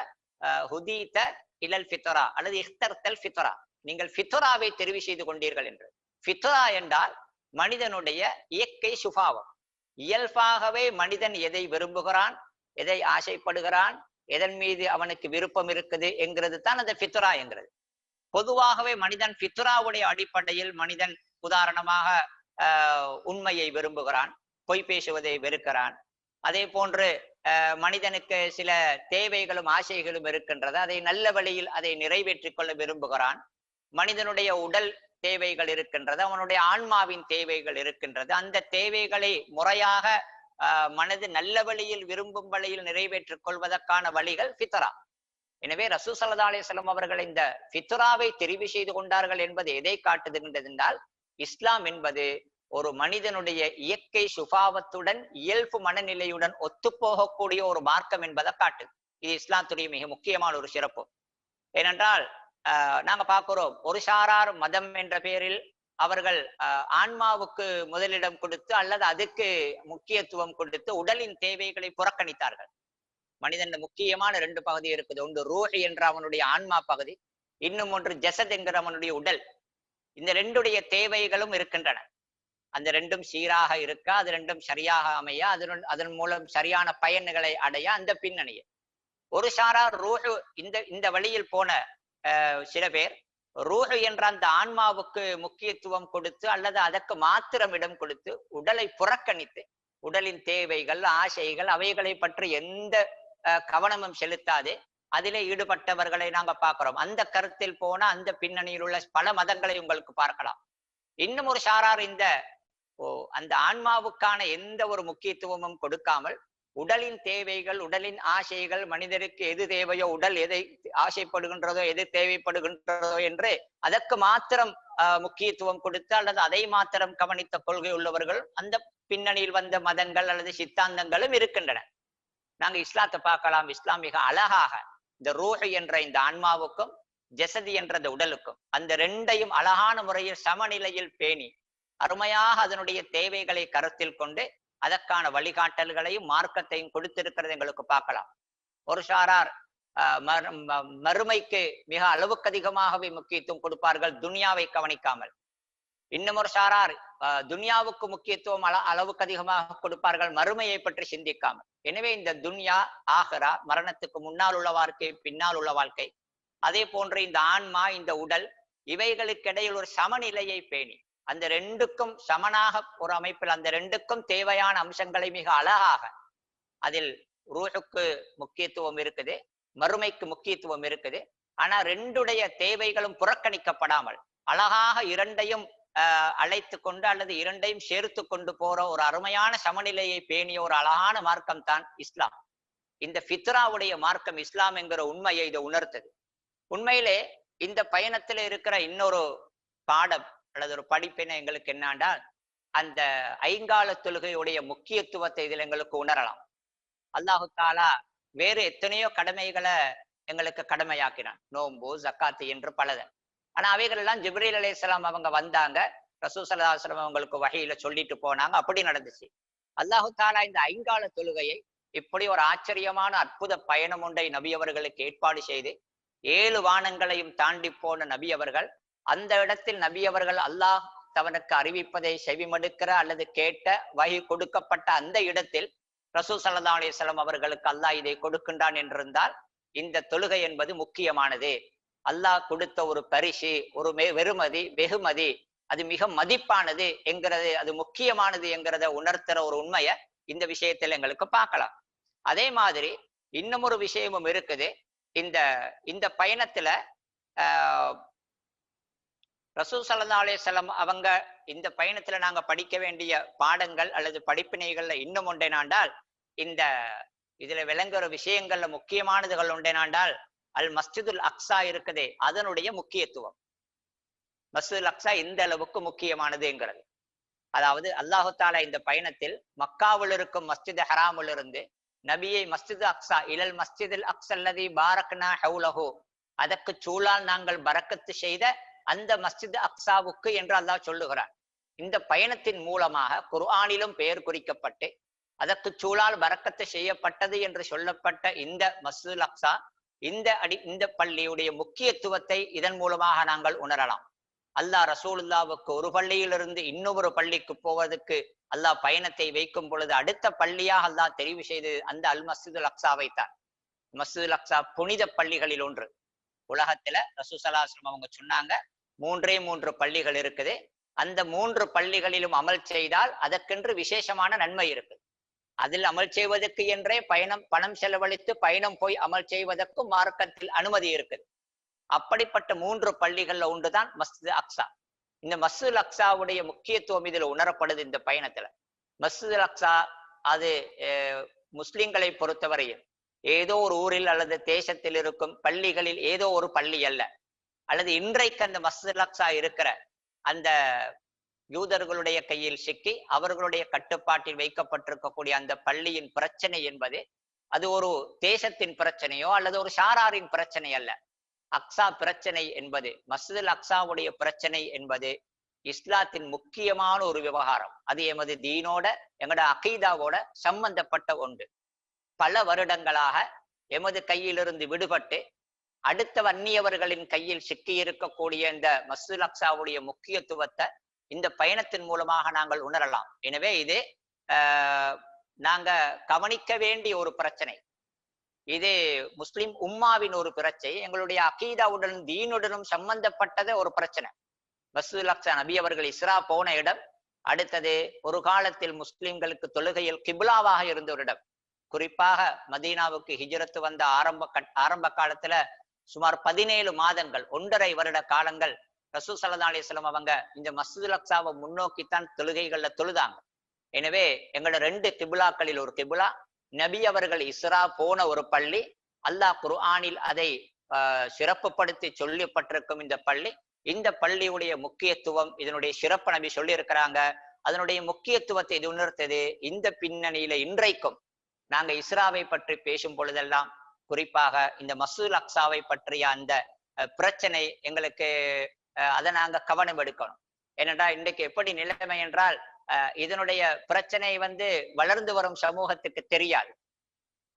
ஹுதீத இலல் ஃபித்ரா அல்லது இஹ்தர்தல் ஃபித்ரா, நீங்கள் ஃபித்ராவை தெரிவு செய்து கொண்டீர்கள் என்று. ஃபித்ரா என்றால் மனிதனுடைய இயற்கை சுபாவம். இயல்பாகவே மனிதன் எதை விரும்புகிறான், எதை ஆசைப்படுகிறான், எதன் மீது அவனுக்கு விருப்பம் இருக்குது என்கிறது தான் அந்த ஃபித்ரா என்கிறது. பொதுவாகவே மனிதன் ஃபித்ராவுடைய அடிப்படையில் மனிதன் உதாரணமாக உண்மையை விரும்புகிறான், பொய் பேசுவதை வெறுக்கிறான். அதே போன்று மனிதனுக்கு சில தேவைகளும் ஆசைகளும் இருக்கின்றது, அதை நல்ல வழியில் அதை நிறைவேற்றிக் கொள்ள விரும்புகிறான். மனிதனுடைய உடல் தேவைகள் இருக்கின்றது, அவனுடைய ஆன்மாவின் தேவைகள் இருக்கின்றது. அந்த தேவைகளை முறையாக மனது நல்ல வழியில் விரும்பும் வழியில் நிறைவேற்றிக் கொள்வதற்கான வழிகள் ஃபித்ரா. எனவே ரசூல் ஸல்லல்லாஹு அலைஹி வஸல்லம் அவர்கள் இந்த ஃபித்ராவை தெரிவு செய்து கொண்டார்கள் என்பது எதை காட்டுகின்றது என்றால், இஸ்லாம் என்பது ஒரு மனிதனுடைய இயற்கை சுபாவத்துடன் இயல்பு மனநிலையுடன் ஒத்துப்போகக்கூடிய ஒரு மார்க்கம் என்பதை காட்டுது. இது இஸ்லாத்துடைய மிக முக்கியமான ஒரு சிறப்பு. ஏனென்றால் நாங்க பார்க்கிறோம், ஒரு சாரார் மதம் என்ற பெயரில் அவர்கள் ஆன்மாவுக்கு முதலிடம் கொடுத்து அல்லது அதுக்கு முக்கியத்துவம் கொடுத்து உடலின் தேவைகளை புறக்கணித்தார்கள். மனிதன் முக்கியமான 2 பகுதி இருக்குது. ஒன்று ரூஹ் என்ற அவனுடைய ஆன்மா பகுதி, இன்னும் ஒன்று ஜஸத் என்கிற அவனுடைய உடல். இந்த 2உடைய தேவைகளும் இருக்கின்றன. அந்த 2ம் சீராக இருக்க, அது 2ம் சரியாக அமைய, அதன் மூலம் சரியான பயன்களை அடைய அந்த பின்னணியை ஒரு சாரார் ரூஹ் இந்த வழியில் போன சில பேர் ரூஹ் என்ற அந்த ஆன்மாவுக்கு முக்கியத்துவம் கொடுத்து அல்லது அதற்கு மாத்திரம் இடம் கொடுத்து உடலை புறக்கணித்து உடலின் தேவைகள், ஆசைகள், அவைகளை பற்றி எந்த கவனமும் செலுத்தாது அதிலே ஈடுபட்டவர்களை நாங்க பார்க்கிறோம். அந்த கருத்தில் போன அந்த பின்னணியில் உள்ள பல மதங்களை உங்களுக்கு பார்க்கலாம். இன்னும் ஒரு சாரார் இந்த அந்த ஆன்மாவுக்கான எந்த ஒரு முக்கியத்துவமும் கொடுக்காமல் உடலின் தேவைகள், உடலின் ஆசைகள், மனிதருக்கு எது தேவையோ, உடல் எதை ஆசைப்படுகின்றதோ, எது தேவைப்படுகின்றதோ என்று அதற்கு மாத்திரம் முக்கியத்துவம் கொடுத்து அல்லது அதை மாத்திரம் கவனித்த கொள்கை உள்ளவர்கள் அந்த பின்னணியில் வந்த மதங்கள் அல்லது சித்தாந்தங்களும் இருக்கின்றன. நாங்க இஸ்லாத்தை பார்க்கலாம். இஸ்லாம் மிக அழகாக இந்த ரூஹ் என்ற இந்த ஆன்மாவுக்கும் ஜசதி என்ற இந்த உடலுக்கும் அந்த ரெண்டையும் அழகான முறையில் சமநிலையில் பேணி அருமையாக அதனுடைய தேவைகளை கருத்தில் கொண்டு அதற்கான வழிகாட்டல்களையும் மார்க்கத்தையும் கொடுத்திருக்கிறது எங்களுக்கு பார்க்கலாம். ஒரு சாரார் மறுமைக்கு மிக அளவுக்கு அதிகமாகவே முக்கியத்துவம் கொடுப்பார்கள், துனியாவை கவனிக்காமல். இன்னும் ஒரு சாரார் துனியாவுக்கு முக்கியத்துவம் அளவுக்கு அதிகமாக கொடுப்பார்கள், மறுமையை பற்றி சிந்திக்காமல். எனவே இந்த துன்யா, ஆஹிரா, மரணத்துக்கு முன்னால் உள்ள வாழ்க்கை, பின்னால் உள்ள வாழ்க்கை, அதே போன்று இந்த ஆன்மா, இந்த உடல், இவைகளுக்கு இடையில் ஒரு சமநிலையை பேணி அந்த ரெண்டுக்கும் சமனாக ஒரு அமைப்பில் அந்த ரெண்டுக்கும் தேவையான அம்சங்களை மிக அழகாக, அதில் ரூஹுக்கு முக்கியத்துவம் இருக்குது, மறுமைக்கு முக்கியத்துவம் இருக்குது. ஆனா ரெண்டுடைய தேவைகளும் புறக்கணிக்கப்படாமல் அழகாக இரண்டையும் அழைத்து கொண்டு அல்லது இரண்டையும் சேர்த்து கொண்டு போற ஒரு அருமையான சமநிலையை பேணிய ஒரு அழகான மார்க்கம் தான் இஸ்லாம். இந்த ஃபித்ராவுடைய மார்க்கம் இஸ்லாம் என்கிற உண்மையை இதை உணர்த்தது. உண்மையிலே இந்த பயணத்துல இருக்கிற இன்னொரு பாடம் அல்லது ஒரு படிப்பினை எங்களுக்கு என்னன்னா, அந்த ஐங்கால தொழுகையுடைய முக்கியத்துவத்தை இதில் எங்களுக்கு உணரலாம். அல்லாஹு தாலா வேறு எத்தனையோ கடமைகளை எங்களுக்கு கடமையாக்கினான், நோன்பு, ஜக்காத்து என்று பலதை. ஆனா அவைகள் எல்லாம் ஜிப்ரீல் அலைஹிஸ்ஸலாம் அவங்க வந்தாங்க, ரசூல் ஸல்லல்லாஹு அலைஹி வஸல்லம் அவங்களுக்கு வஹீல சொல்லிட்டு போனாங்க, அப்படி நடந்துச்சு. அல்லாஹு தாலா இந்த ஐங்கால தொழுகையை இப்படி ஒரு ஆச்சரியமான அற்புத பயணம் ஒன்றை நபி அவர்களுக்கு ஏற்பாடு செய்து 7 வானங்களையும் தாண்டி போன நபி அவர்கள் அந்த இடத்தில் நபி அவர்கள் அல்லாஹ் தவனுக்கு அறிவிப்பதை செவிமடுக்கிற அல்லது கேட்ட வஹி கொடுக்கப்பட்ட அந்த இடத்தில் ரசூல் ஸல்லல்லாஹு அலைஹி வஸல்லம் அவர்களுக்கு அல்லாஹ் இதை கொடுக்கின்றான் என்றிருந்தால் இந்த தொழுகை என்பது முக்கியமானது, அல்லாஹ் கொடுத்த ஒரு பரிசு, ஒரு வெகுமதி, அது மிக மதிப்பானது என்கிறது, அது முக்கியமானது என்கிறத உணர்த்துற ஒரு உண்மையை இந்த விஷயத்தில் எங்களுக்கு பார்க்கலாம். அதே மாதிரி இன்னும் ஒரு விஷயமும் இருக்குது. இந்த பயணத்துல ரசூல் ஸல்லல்லாஹு அலைஹி வஸல்லம் அவங்க இந்த பயணத்துல நாங்க படிக்க வேண்டிய பாடங்கள் அல்லது படிப்பினைகள்ல இன்னும் ஒன்றேனாண்டால், இதுல விளங்குற விஷயங்கள்ல முக்கியமானதுகள் ஒன்றேனாண்டால் அல் மஸ்ஜிதுல் அக்ஸா இருக்குதே அதனுடைய முக்கியத்துவம். மஸ்ஜிதுல் அக்ஸா இந்த அளவுக்கு முக்கியமானதுங்கிறது. அதாவது அல்லாஹு தாலா இந்த பயணத்தில் மக்காவில் இருக்கும் மஸ்ஜித் ஹராமில் இருந்து நபியை மஸ்ஜிது அக்ஸா இலல் மஸ்ஜிதில் அக்ஸல்லதி பாரக்னா ஹவுலஹு, அதற்கு சூழால் நாங்கள் பரக்கத்து செய்த அந்த மஸ்ஜித் அக்ஸாவுக்கு என்று அல்லாஹ் சொல்லுகிறான். இந்த பயணத்தின் மூலமாக குர்ஆனிலும் பெயர் குறிக்கப்பட்டு அதற்கு சூழால் பரக்கத்து செய்யப்பட்டது என்று சொல்லப்பட்ட இந்த மஸ்ஜிதுல் அக்ஸா, இந்த பள்ளியுடைய முக்கியத்துவத்தை இதன் மூலமாக நாங்கள் உணரலாம். அல்லாஹ் ரசூலுல்லாவுக்கு ஒரு பள்ளியிலிருந்து இன்னொரு பள்ளிக்கு போவதற்கு அல்லாஹ் பயணத்தை வைக்கும் பொழுது அடுத்த பள்ளியாக அல்லாஹ் தெரிவு செய்து அந்த அல் மஸ்ஜிதுல் அக்ஸாவை தான். மஸ்ஜிதுல் அக்ஸா புனித பள்ளிகளில் ஒன்று. உலகத்துல ரசூல் ஸல்லல்லாஹு அலைஹி வஸல்லம் அவங்க சொன்னாங்க 3 பள்ளிகள் இருக்குது, அந்த 3 பள்ளிகளிலும் அமல் செய்தால் அதற்கென்று விசேஷமான நன்மை இருக்கு. அதில் அமல் செய்வதற்கு என்றே பணம் செலவழித்து பயணம் போய் அமல் செய்வதற்கும் மார்க்கத்தில் அனுமதி இருக்குது. அப்படிப்பட்ட 3 பள்ளிகள்ல ஒன்றுதான் மஸ்ஜித் அக்ஸா. இந்த மஸ்ஜிதுல் அக்ஸாவுடைய முக்கியத்துவம் இதுல உணரப்படுது இந்த பயணத்துல. மஸ்ஜிதுல் அக்ஸா அது முஸ்லிம்களை பொறுத்தவரையில் ஏதோ ஒரு ஊரில் அல்லது தேசத்தில் இருக்கும் பள்ளிகளில் ஏதோ ஒரு பள்ளி அல்ல, அல்லது இன்றைக்கு அந்த மஸ்ஜிதுல் அக்ஸா இருக்கிற அந்த யூதர்களுடைய கையில் சிக்கி அவர்களுடைய கட்டுப்பாட்டில் வைக்கப்பட்டிருக்கக்கூடிய அந்த பள்ளியின் பிரச்சனை என்பது அது ஒரு தேசத்தின் பிரச்சனையோ அல்லது ஒரு சாராரின் பிரச்சனை அல்ல. அக்ஸா பிரச்சனை என்பது, மஸ்ஜிதுல் அக்ஸாவுடைய பிரச்சனை என்பது இஸ்லாத்தின் முக்கியமான ஒரு விவகாரம். அது எமது தீனோட எங்களோட அகீதாவோட சம்பந்தப்பட்ட ஒன்று. பல வருடங்களாக எமது கையிலிருந்து விடுபட்டு அடுத்த வன்னியவர்களின் கையில் சிக்கி இருக்கக்கூடிய இந்த மஸ்ஜிதுல் அக்ஸாவுடைய முக்கியத்துவத்தை இந்த பயணத்தின் மூலமாக நாங்கள் உணரலாம். எனவே இது நாங்க கவனிக்க வேண்டிய ஒரு பிரச்சனை. இது முஸ்லிம் உம்மாவின் ஒரு பிரச்சனை, எங்களுடைய அகீதாவுடன் தீனுடனும் சம்பந்தப்பட்டத ஒரு பிரச்சனை. மஸ்ஜிதுல் அக்ஸா நபி அவர்கள் இஸ்ரா போன இடம், அடுத்தது ஒரு காலத்தில் முஸ்லிம்களுக்கு தொழுகையில் கிப்லாவாக இருந்த ஒரு இடம். குறிப்பாக மதீனாவுக்கு ஹிஜ்ரத்து வந்த ஆரம்ப காலத்துல சுமார் 17 மாதங்கள் 1.5 வருட காலங்கள் ரசூல் ஸல்லல்லாஹு அலைஹி வஸல்லம் அவங்க இந்த மஸ்ஜிதுல் அக்ஸாவை முன்னோக்கித்தான் தொழுகைகள்ல தொழுதாங்க. எனவே எங்களோட 2 கிபிலாக்களில் ஒரு கிபிலா, நபி அவர்கள் இஸ்ரா போன ஒரு பள்ளி, அல்லாஹ் குர்ஆனில் அதை சிறப்புப்படுத்தி சொல்லப்பட்டிருக்கும் இந்த பள்ளி. இந்த பள்ளியுடைய முக்கியத்துவம், இதனுடைய சிறப்பு நபி சொல்லி இருக்கிறாங்க. அதனுடைய முக்கியத்துவத்தை இது உணர்த்தது. இந்த பின்னணியில இன்றைக்கும் நாங்க இஸ்ராவை பற்றி பேசும் பொழுதெல்லாம், குறிப்பாக இந்த மஸ்ஜிதுல் அக்ஸாவை பற்றிய அந்த பிரச்சனை எங்களுக்கு அதை நாங்க கவனம் எடுக்கணும். ஏனென்றா இன்றைக்கு எப்படி நிலைமை என்றால், இதனுடைய பிரச்சனை வளர்ந்து வரும் சமூகத்துக்கு தெரியாது.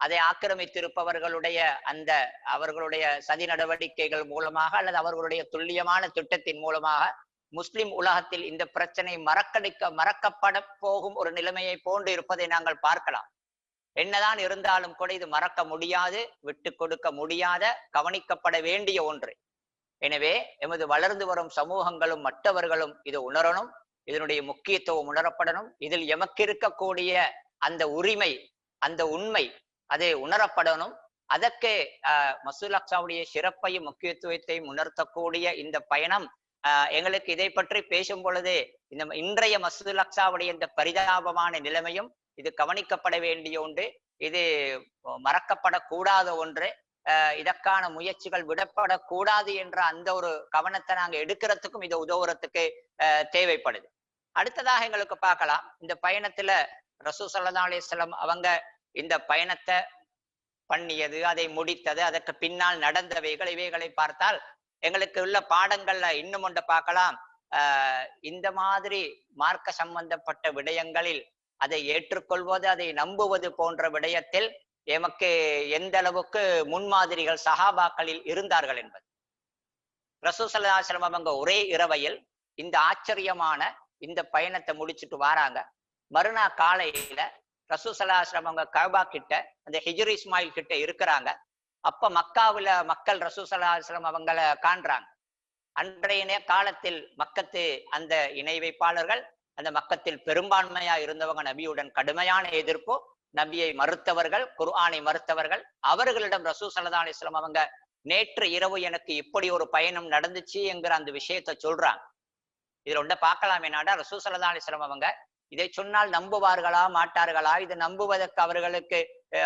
அதை ஆக்கிரமித்திருப்பவர்களுடைய அந்த அவர்களுடைய சதி நடவடிக்கைகள் மூலமாக அல்லது அவர்களுடைய துல்லியமான திட்டத்தின் மூலமாக முஸ்லிம் உலகத்தில் இந்த பிரச்சனை மறக்கப்பட போகும் ஒரு நிலைமையை போன்று இருப்பதை நாங்கள் பார்க்கலாம். என்னதான் இருந்தாலும் கூட இது மறக்க முடியாது, விட்டு கொடுக்க முடியாத, கவனிக்கப்பட வேண்டிய ஒன்று. எனவே எமது வளர்ந்து வரும் சமூகங்களும் மற்றவர்களும் இது உணரணும், இதனுடைய முக்கியத்துவம் உணரப்படணும். இதில் எமக்கு இருக்கக்கூடிய அந்த உரிமை, அந்த உண்மை அது உணரப்படணும். அதற்கு மஸ்ஜிதுல் அக்ஸாவுடைய சிறப்பையும் முக்கியத்துவத்தையும் உணர்த்தக்கூடிய இந்த பயணம் எங்களுக்கு இதை பற்றி பேசும் பொழுது இந்த இன்றைய மஸ்ஜிதுல் அக்ஸாவுடைய இந்த பரிதாபமான நிலைமையும் இது கவனிக்கப்பட வேண்டிய ஒன்று, இது மறக்கப்படக்கூடாத ஒன்று. இதற்கான முயற்சிகள் விடப்படக்கூடாது என்ற அந்த ஒரு கவனத்தை நாங்க எடுக்கிறதுக்கும் இதை உதவுறதுக்கு தேவைப்படுது. அடுத்ததாக எங்களுக்கு பார்க்கலாம், இந்த பயணத்துல ரசூல் ஸல்லல்லாஹு அலைஹி வஸல்லம் அவங்க இந்த பயணத்தை பண்ணியது, அதை முடித்தது, அதற்கு பின்னால் நடந்தவைகள், இவைகளை பார்த்தால் எங்களுக்கு உள்ள பாடங்கள்ல இன்னும் ஒன்றை பார்க்கலாம். இந்த மாதிரி மார்க்க சம்பந்தப்பட்ட விடயங்களில் அதை ஏற்றுக்கொள்வது, அதை நம்புவது போன்ற விடயத்தில் எமக்கு எந்த அளவுக்கு முன்மாதிரிகள் சஹாபாக்களில் இருந்தார்கள் என்பது. ரசூல் ஸல்லல்லாஹு அலைஹி வஸல்லம் அவங்க ஒரே இரவையில் இந்த ஆச்சரியமான இந்த பயணத்தை முடிச்சுட்டு வராங்க. மறுநாள் காலையில ரசூல் ஸல்லல்லாஹு அலைஹி வஸல்லம் அவங்க கஅபா கிட்ட, அந்த ஹிஜ்ர் இஸ்மாயில் கிட்ட இருக்கிறாங்க. அப்ப மக்காவுல மக்கள் ரசூல் ஸல்லல்லாஹு அலைஹி வஸல்லம் அவங்கள காண்றாங்க. அன்றைய காலத்தில் மக்கத்து அந்த இணை வைப்பாளர்கள், அந்த மக்கத்தில் பெரும்பான்மையா இருந்தவங்க நபியுடன் கடுமையான எதிர்ப்பு, நபியை மறுத்தவர்கள், குர்ஆனை மறுத்தவர்கள். அவர்களிடம் ரசூல் ஸல்லல்லாஹு அலைஹி வஸல்லம் அவங்க நேற்று இரவு எனக்கு இப்படி ஒரு பயணம் நடந்துச்சு என்கிற அந்த விஷயத்தை சொல்றாங்க. இதுல ஒன்றை பார்க்கலாம். என்னடா ரசூல் ஸல்லல்லாஹு அலைஹி வஸல்லம் அவங்க இதை சொன்னால் நம்புவார்களா மாட்டார்களா, இது நம்புவதற்கு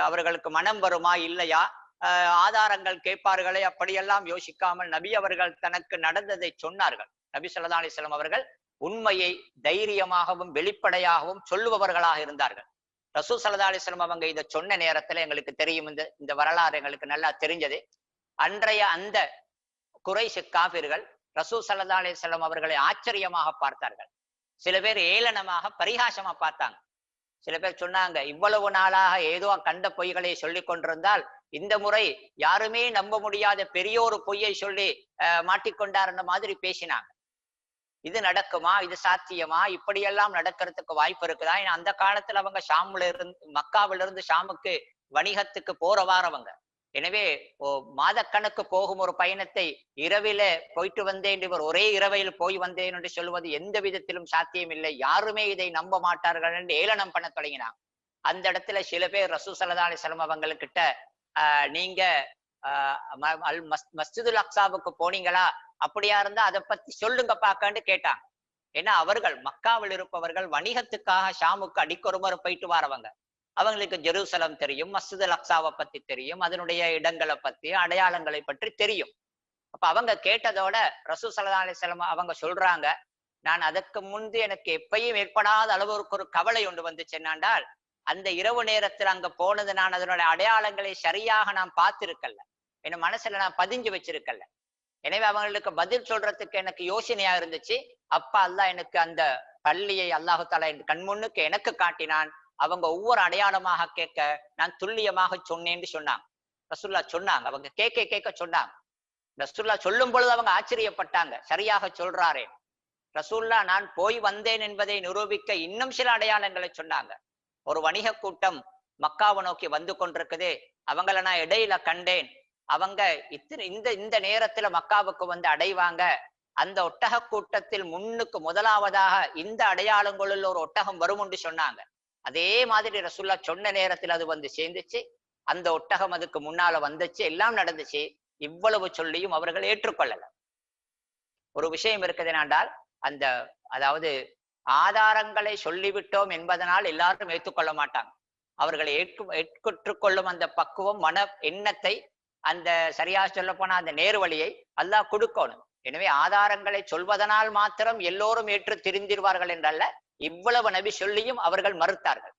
அவர்களுக்கு மனம் வருமா இல்லையா, ஆதாரங்கள் கேட்பார்களே, அப்படியெல்லாம் யோசிக்காமல் நபி அவர்கள் தனக்கு நடந்ததை சொன்னார்கள். நபி ஸல்லல்லாஹு அலைஹி வஸல்லம் அவர்கள் உண்மையை தைரியமாகவும் வெளிப்படையாகவும் சொல்லுபவர்களாக இருந்தார்கள். ரசூல் ஸல்லல்லாஹு அலைஹி வஸல்லம் அவங்க இதை சொன்ன நேரத்துல எங்களுக்கு தெரியும், இந்த வரலாறு எங்களுக்கு நல்லா தெரிஞ்சது. அன்றைய அந்த குறைஷ் காஃபிர்கள் ரசூல் ஸல்லல்லாஹு அலைஹி வஸல்லம் அவர்களை ஆச்சரியமாக பார்த்தார்கள். சில பேர் ஏளனமாக பரிகாசமா பார்த்தாங்க. சில பேர் சொன்னாங்க, இவ்வளவு நாளாக ஏதோ கண்ட பொய்களை சொல்லி கொண்டிருந்தால் இந்த முறை யாருமே நம்ப முடியாத பெரிய ஒரு பொய்யை சொல்லி மாட்டிக்கொண்டார் என்ற மாதிரி பேசினாங்க. இது நடக்குமா, இது சாத்தியமா, இப்படியெல்லாம் நடக்கிறதுக்கு வாய்ப்பு இருக்குதா? ஏன்னா அந்த காலத்துல அவங்க மக்காவில இருந்து ஷாமுக்கு வணிகத்துக்கு போற வாரவங்க. எனவே மாதக்கணக்கு போகும் ஒரு பயணத்தை இரவில போயிட்டு வந்தேன், இவர் ஒரே இரவையில் போய் வந்தேன் என்று சொல்வது எந்த விதத்திலும் சாத்தியம் இல்லை, யாருமே இதை நம்ப மாட்டார்கள் என்று ஏளனம் பண்ண தொடங்கினாங்க. அந்த இடத்துல சில பேர் ரசூல் ஸல்லல்லாஹு அலைஹி வஸல்லம் அவங்கக்கிட்ட நீங்க மஸ்ஜிதுல் அக்ஸாவுக்கு போனீங்களா, அப்படியா இருந்தா அதை பத்தி சொல்லுங்க பாக்கன்னு கேட்டாங்க. ஏன்னா அவர்கள் மக்காவில் இருப்பவர்கள் வணிகத்துக்காக ஷாமுக்கு அடிக்கொருமுறை போயிட்டு வரவங்க. அவங்களுக்கு ஜெருசலம் தெரியும், மஸ்ஜிதுல் அக்ஸாவை பத்தி தெரியும், அதனுடைய இடங்களை பத்தி அடையாளங்களை பற்றி தெரியும். அப்ப அவங்க கேட்டதோட ரசூல் ஸல்லல்லாஹு அலைஹி வஸல்லம் அவங்க சொல்றாங்க, நான் அதற்கு முன்பு எனக்கு எப்பயும் ஏற்படாத அளவுக்கு ஒரு கவலை ஒன்று வந்துச்சு. என்னென்றால் அந்த இரவு நேரத்தில் அங்க போனது நான் அதனுடைய அடையாளங்களை சரியாக நான் பார்த்திருக்கல, என் மனசுல நான் பதிஞ்சு வச்சிருக்கல. எனவே அவங்களுக்கு பதில் சொல்றதுக்கு எனக்கு யோசனையா இருந்துச்சு. அப்ப அல்லாஹ் எனக்கு அந்த பள்ளியை அல்லாஹு தஆலா என் கண்முன்னுக்கு எனக்கு காட்டினான். அவங்க ஒவ்வொரு அடையாளமாக கேட்க நான் துல்லியமாக சொன்னேன்னு சொன்னாங்க. ரசூலுல்லாஹ் சொன்னாங்க, அவங்க கேட்க சொன்னாங்க. ரசூலுல்லாஹ் சொல்லும் பொழுது அவங்க ஆச்சரியப்பட்டாங்க, சரியாக சொல்றாரே. ரசூலுல்லாஹ் நான் போய் வந்தேன் என்பதை நிரூபிக்க இன்னும் சில அடையாளங்களை சொன்னாங்க. ஒரு வணிக கூட்டம் மக்காவை நோக்கி வந்து கொண்டிருக்குது, அவங்கள நான் இடையில கண்டேன். அவங்க இந்த நேரத்துல மக்காவுக்கு வந்து அடைவாங்க. அந்த ஒட்டக கூட்டத்தில் முன்னுக்கு முதலாவதாக இந்த அடையாளங்களில் ஒரு ஒட்டகம் வரும் என்று சொன்னாங்க. அதே மாதிரி ரசூலுல்லாஹ் சொன்ன நேரத்தில் அது வந்து சேர்ந்துச்சு. அந்த ஒட்டகம் அதுக்கு முன்னால வந்துச்சு, எல்லாம் நடந்துச்சு. இவ்வளவு சொல்லியும் அவர்கள் ஏற்றுக்கொள்ளல. ஒரு விஷயம் இருக்குது என்றால் அந்த அதாவது ஆதாரங்களை சொல்லிவிட்டோம் என்பதனால் எல்லாரும் ஏற்றுக்கொள்ள மாட்டாங்க. அவர்களை ஏற்றுக்கொள்ளும் அந்த பக்குவம் மன எண்ணத்தை அந்த சரியா சொல்ல போனா அந்த நேர்வழியை அல்லாஹ் கொடுக்கணும். எனவே ஆதாரங்களை சொல்வதனால் மாத்திரம் எல்லோரும் ஏற்று திரிந்திருவார்கள் என்றல்ல, இவ்வளவு நபி சொல்லியும் அவர்கள் மறுத்தார்கள்.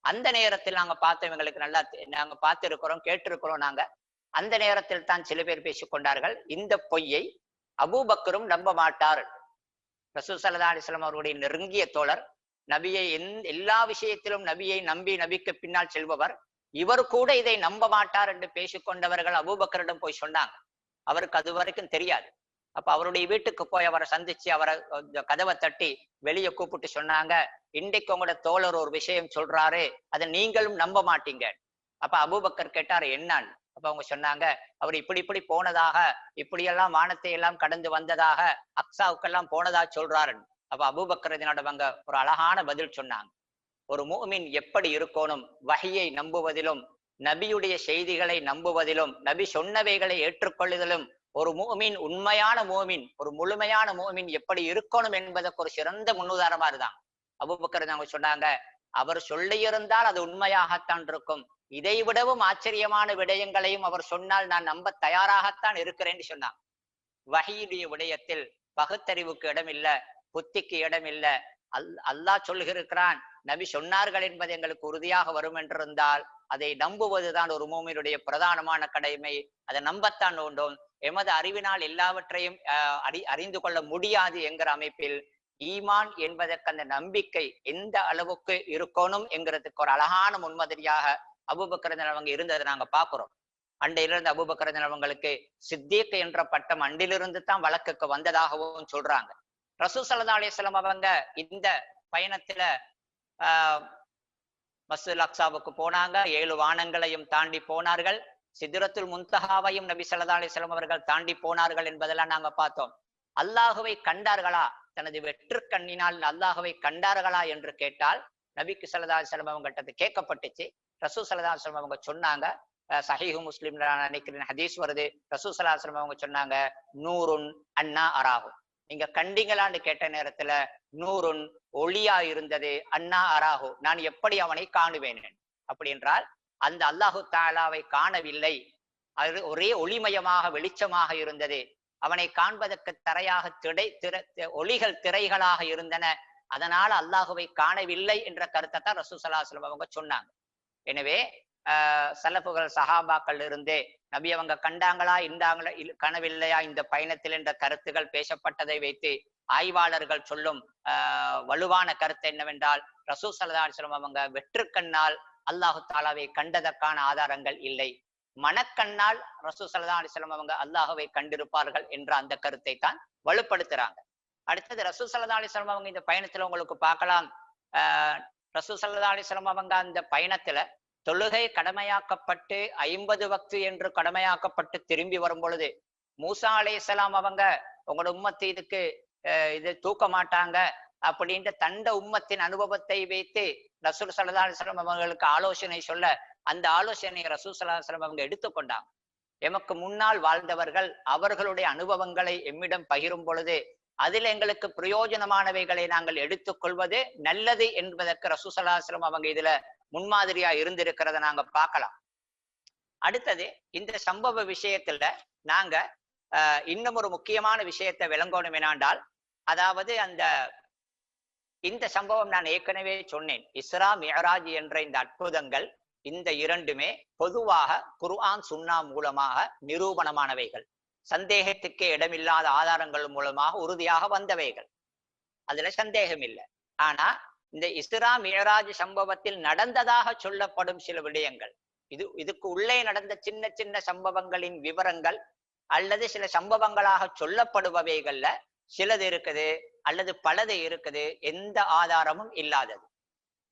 அந்த நேரத்தில் நாங்க பார்த்தோம், எங்களுக்கு நல்லா நாங்க பார்த்திருக்கிறோம், கேட்டிருக்கிறோம். நாங்க அந்த நேரத்தில் தான் சில பேர் பேசிக் கொண்டார்கள், இந்த பொய்யை அபூபக்கரும் நம்ப மாட்டார். ரசூல் ஸல்லல்லாஹு அலைஹி வஸல்லம் அவருடைய நெருங்கிய தோழர், நபியை எல்லா விஷயத்திலும் நபியை நம்பி நபிக்கு பின்னால் செல்பவர், இவர் கூட இதை நம்ப மாட்டார் என்று பேசிக்கொண்டவர்கள் அபூபக்கரிடம் போய் சொன்னாங்க. அவருக்கு அது வரைக்கும் தெரியாது. அப்ப அவருடைய வீட்டுக்கு போய் அவரை சந்திச்சு அவரை கதவை தட்டி வெளியே கூப்பிட்டு சொன்னாங்க, இன்றைக்கு உங்களோட தோழர் ஒரு விஷயம் சொல்றாரு, அதை நீங்களும் நம்ப மாட்டீங்க. அப்ப அபூபக்கர் கேட்டார், என்னான்னு? அப்ப அவங்க சொன்னாங்க, அவர் இப்படி போனதாக, இப்படியெல்லாம் வானத்தை எல்லாம் கடந்து வந்ததாக, அக்ஸாவுக்கெல்லாம் போனதா சொல்றாருன்னு. அப்ப அபூபக்கர் இதனோடவங்க ஒரு அழகான பதில் சொன்னாங்க. ஒரு முஃமின் எப்படி இருக்கணும், வஹியை நம்புவதிலும் நபியுடைய செய்திகளை நம்புவதிலும் நபி சொன்னவைகளை ஏற்றுக்கொள்ளுதலும் ஒரு முஃமின், உண்மையான முஃமின், ஒரு முழுமையான முஃமின் எப்படி இருக்கணும் என்பதற்கு ஒரு சிறந்த முன்னுதாரணமா இருந்தாங்க. அபூபக்கர் அவங்க சொன்னாங்க, அவர் சொல்லியிருந்தால் அது உண்மையாகத்தான் இருக்கும், இதை விடவும் ஆச்சரியமான விடயங்களையும் அவர் சொன்னால் நான் நம்ப தயாராகத்தான் இருக்கிறேன்னு சொன்னாங்க. வஹீயுடைய விடயத்தில் பகுத்தறிவுக்கு இடம் இல்ல, புத்திக்கு இடம் இல்ல. அல்லாஹ் சொல்லுகிறான், நபி சொன்னார்கள் என்பது எங்களுக்கு உறுதியாக வரும் என்றிருந்தால் அதை நம்புவதுதான் ஒரு மூமினுடைய பிரதானமான கடமை. அதை நம்பத்தான் வேண்டும். எமது அறிவினால் எல்லாவற்றையும் அறிந்து கொள்ள முடியாது என்கிற அமைப்பில் ஈமான் என்பதற்கு அந்த நம்பிக்கை எந்த அளவுக்கு இருக்கணும் என்கிறதுக்கு ஒரு அழகான முன்மாதிரியாக அபூபக்கர் அவங்க இருந்ததை நாங்க பாக்குறோம். அண்டையிலிருந்து அபூபக்கர் அவங்களுக்கு சித்தீக் என்ற பட்டம் அண்டிலிருந்து தான் வழக்குக்கு வந்ததாகவும் சொல்றாங்க. ரசூல் ஸல்லல்லாஹு அலைஹி வஸல்லம் அவங்க இந்த பயணத்துல மஸ்ஜிதுல் அக்ஸாவுக்கு போனாங்க, 7 வானங்களையும் தாண்டி போனார்கள், சித்ரத்துல் முன்தஹாவையும் நபி ஸல்லல்லாஹு அலைஹி வஸல்லம் அவர்கள் தாண்டி போனார்கள் என்பதெல்லாம் நாங்க பார்த்தோம். அல்லாஹுவை கண்டார்களா, தனது வெற்று கண்ணினால் அல்லாஹுவை கண்டார்களா என்று கேட்டால் நபிக்கு ஸல்லல்லாஹு அலைஹி வஸல்லம் அவங்ககிட்ட கேட்கப்பட்டுச்சு. ரசூல் ஸல்லல்லாஹு அலைஹி வஸல்லம் அவங்க சொன்னாங்க, சஹீஹ் முஸ்லிம்ல நான் நினைக்கிறேன் ஹதீஸ் வருது, ரசூல் ஸல்லல்லாஹு அலைஹி வஸல்லம் அவங்க சொன்னாங்க, நூருன் அன்னா அராஹு, நீங்க கண்டீங்களான்னு கேட்ட நேரத்துல நூருன் ஒளியா இருந்தது, அன்னா அராஹு நான் எப்படி அவனை காணுவேன். அப்படி என்றால் அந்த அல்லாஹு தஆலாவை காணவில்லை, அது ஒரே ஒளிமயமாக வெளிச்சமாக இருந்தது, அவனை காண்பதற்கு தரையாக ஒளிகள் திரைகளாக இருந்தன, அதனால அல்லாஹுவை காணவில்லை என்ற கருத்தை தான் ரசூல் ஸல்லல்லாஹு அலைஹி வஸல்லம் அவங்க சொன்னாங்க. எனவே சலஃபுகள் சஹாபாக்கள் இருந்தே நபி அவங்க கண்டாங்களா இருந்தாங்களா கனவில்லையா இந்த பயணத்தில் என்ற கருத்துகள் பேசப்பட்டதை வைத்து ஆய்வாளர்கள் சொல்லும் வலுவான கருத்து என்னவென்றால், ரசூல் ஸல்லல்லாஹு அலைஹி வஸல்லம் அவங்க வெற்று கண்ணால் அல்லாஹு தாலாவை கண்டதற்கான ஆதாரங்கள் இல்லை, மனக்கண்ணால் ரசூல் ஸல்லல்லாஹு அலைஹி வஸல்லம் அவங்க அல்லாஹுவை கண்டிருப்பார்கள் என்ற அந்த கருத்தை தான் வலுப்படுத்துறாங்க. அடுத்தது ரசூல் ஸல்லல்லாஹு அலைஹி வஸல்லம் அவங்க இந்த பயணத்துல உங்களுக்கு பார்க்கலாம், ரசூல் ஸல்லல்லாஹு அலைஹி வஸல்லம் அவங்க அந்த பயணத்துல தொழுகை கடமையாக்கப்பட்டு 50 வக்து என்று கடமையாக்கப்பட்டு திரும்பி வரும் பொழுது மூசா அலைஹிஸ்ஸலாம் அவங்க உங்களோட உம்மத்து இதுக்கு இது தூக்க மாட்டாங்க அப்படின்ற தண்ட உம்மத்தின் அனுபவத்தை வைத்து ரசூல் ஸல்லல்லாஹு அலைஹி வஸல்லம் அவங்களுக்கு ஆலோசனை சொல்ல, அந்த ஆலோசனையை ரசூல் ஸல்லல்லாஹு அலைஹி வஸல்லம் அவங்க எடுத்துக்கொண்டாங்க. எமக்கு முன்னால் வாழ்ந்தவர்கள் அவர்களுடைய அனுபவங்களை எம்மிடம் பகிரும் பொழுது அதில் எங்களுக்கு பிரயோஜனமானவைகளை நாங்கள் எடுத்துக்கொள்வது நல்லது என்பதற்கு ரசூல் ஸல்லல்லாஹு அலைஹி வஸல்லம் அவங்க இதுல முன்மாதிரியா இருந்திருக்கிறத நாங்க பார்க்கலாம். அடுத்தது இந்த சம்பவ விஷயத்துல நாங்க இன்னும் ஒரு முக்கியமான விஷயத்தை விளங்கணும் என்னாண்டால், அதாவது இந்த சம்பவம் நான் ஏற்கனவே சொன்னேன், இஸ்ரா மிஅராஜ் என்ற இந்த அற்புதங்கள் இந்த இரண்டுமே பொதுவாக குர்ஆன் சுன்னா மூலமாக நிரூபணமானவைகள், சந்தேகத்துக்கே இடமில்லாத ஆதாரங்கள் மூலமாக உறுதியாக வந்தவைகள், அதுல சந்தேகம் இல்லை. ஆனா இந்த இஸ்ரா மிஅராஜ் சம்பவத்தில் நடந்ததாக சொல்லப்படும் சில விடயங்கள், இதுக்கு உள்ளே நடந்த சின்ன சின்ன சம்பவங்களின் விவரங்கள் அல்லது சில சம்பவங்களாக சொல்லப்படுபவைகள்ல சிலது இருக்குது அல்லது பலது இருக்குது, எந்த ஆதாரமும் இல்லாதது.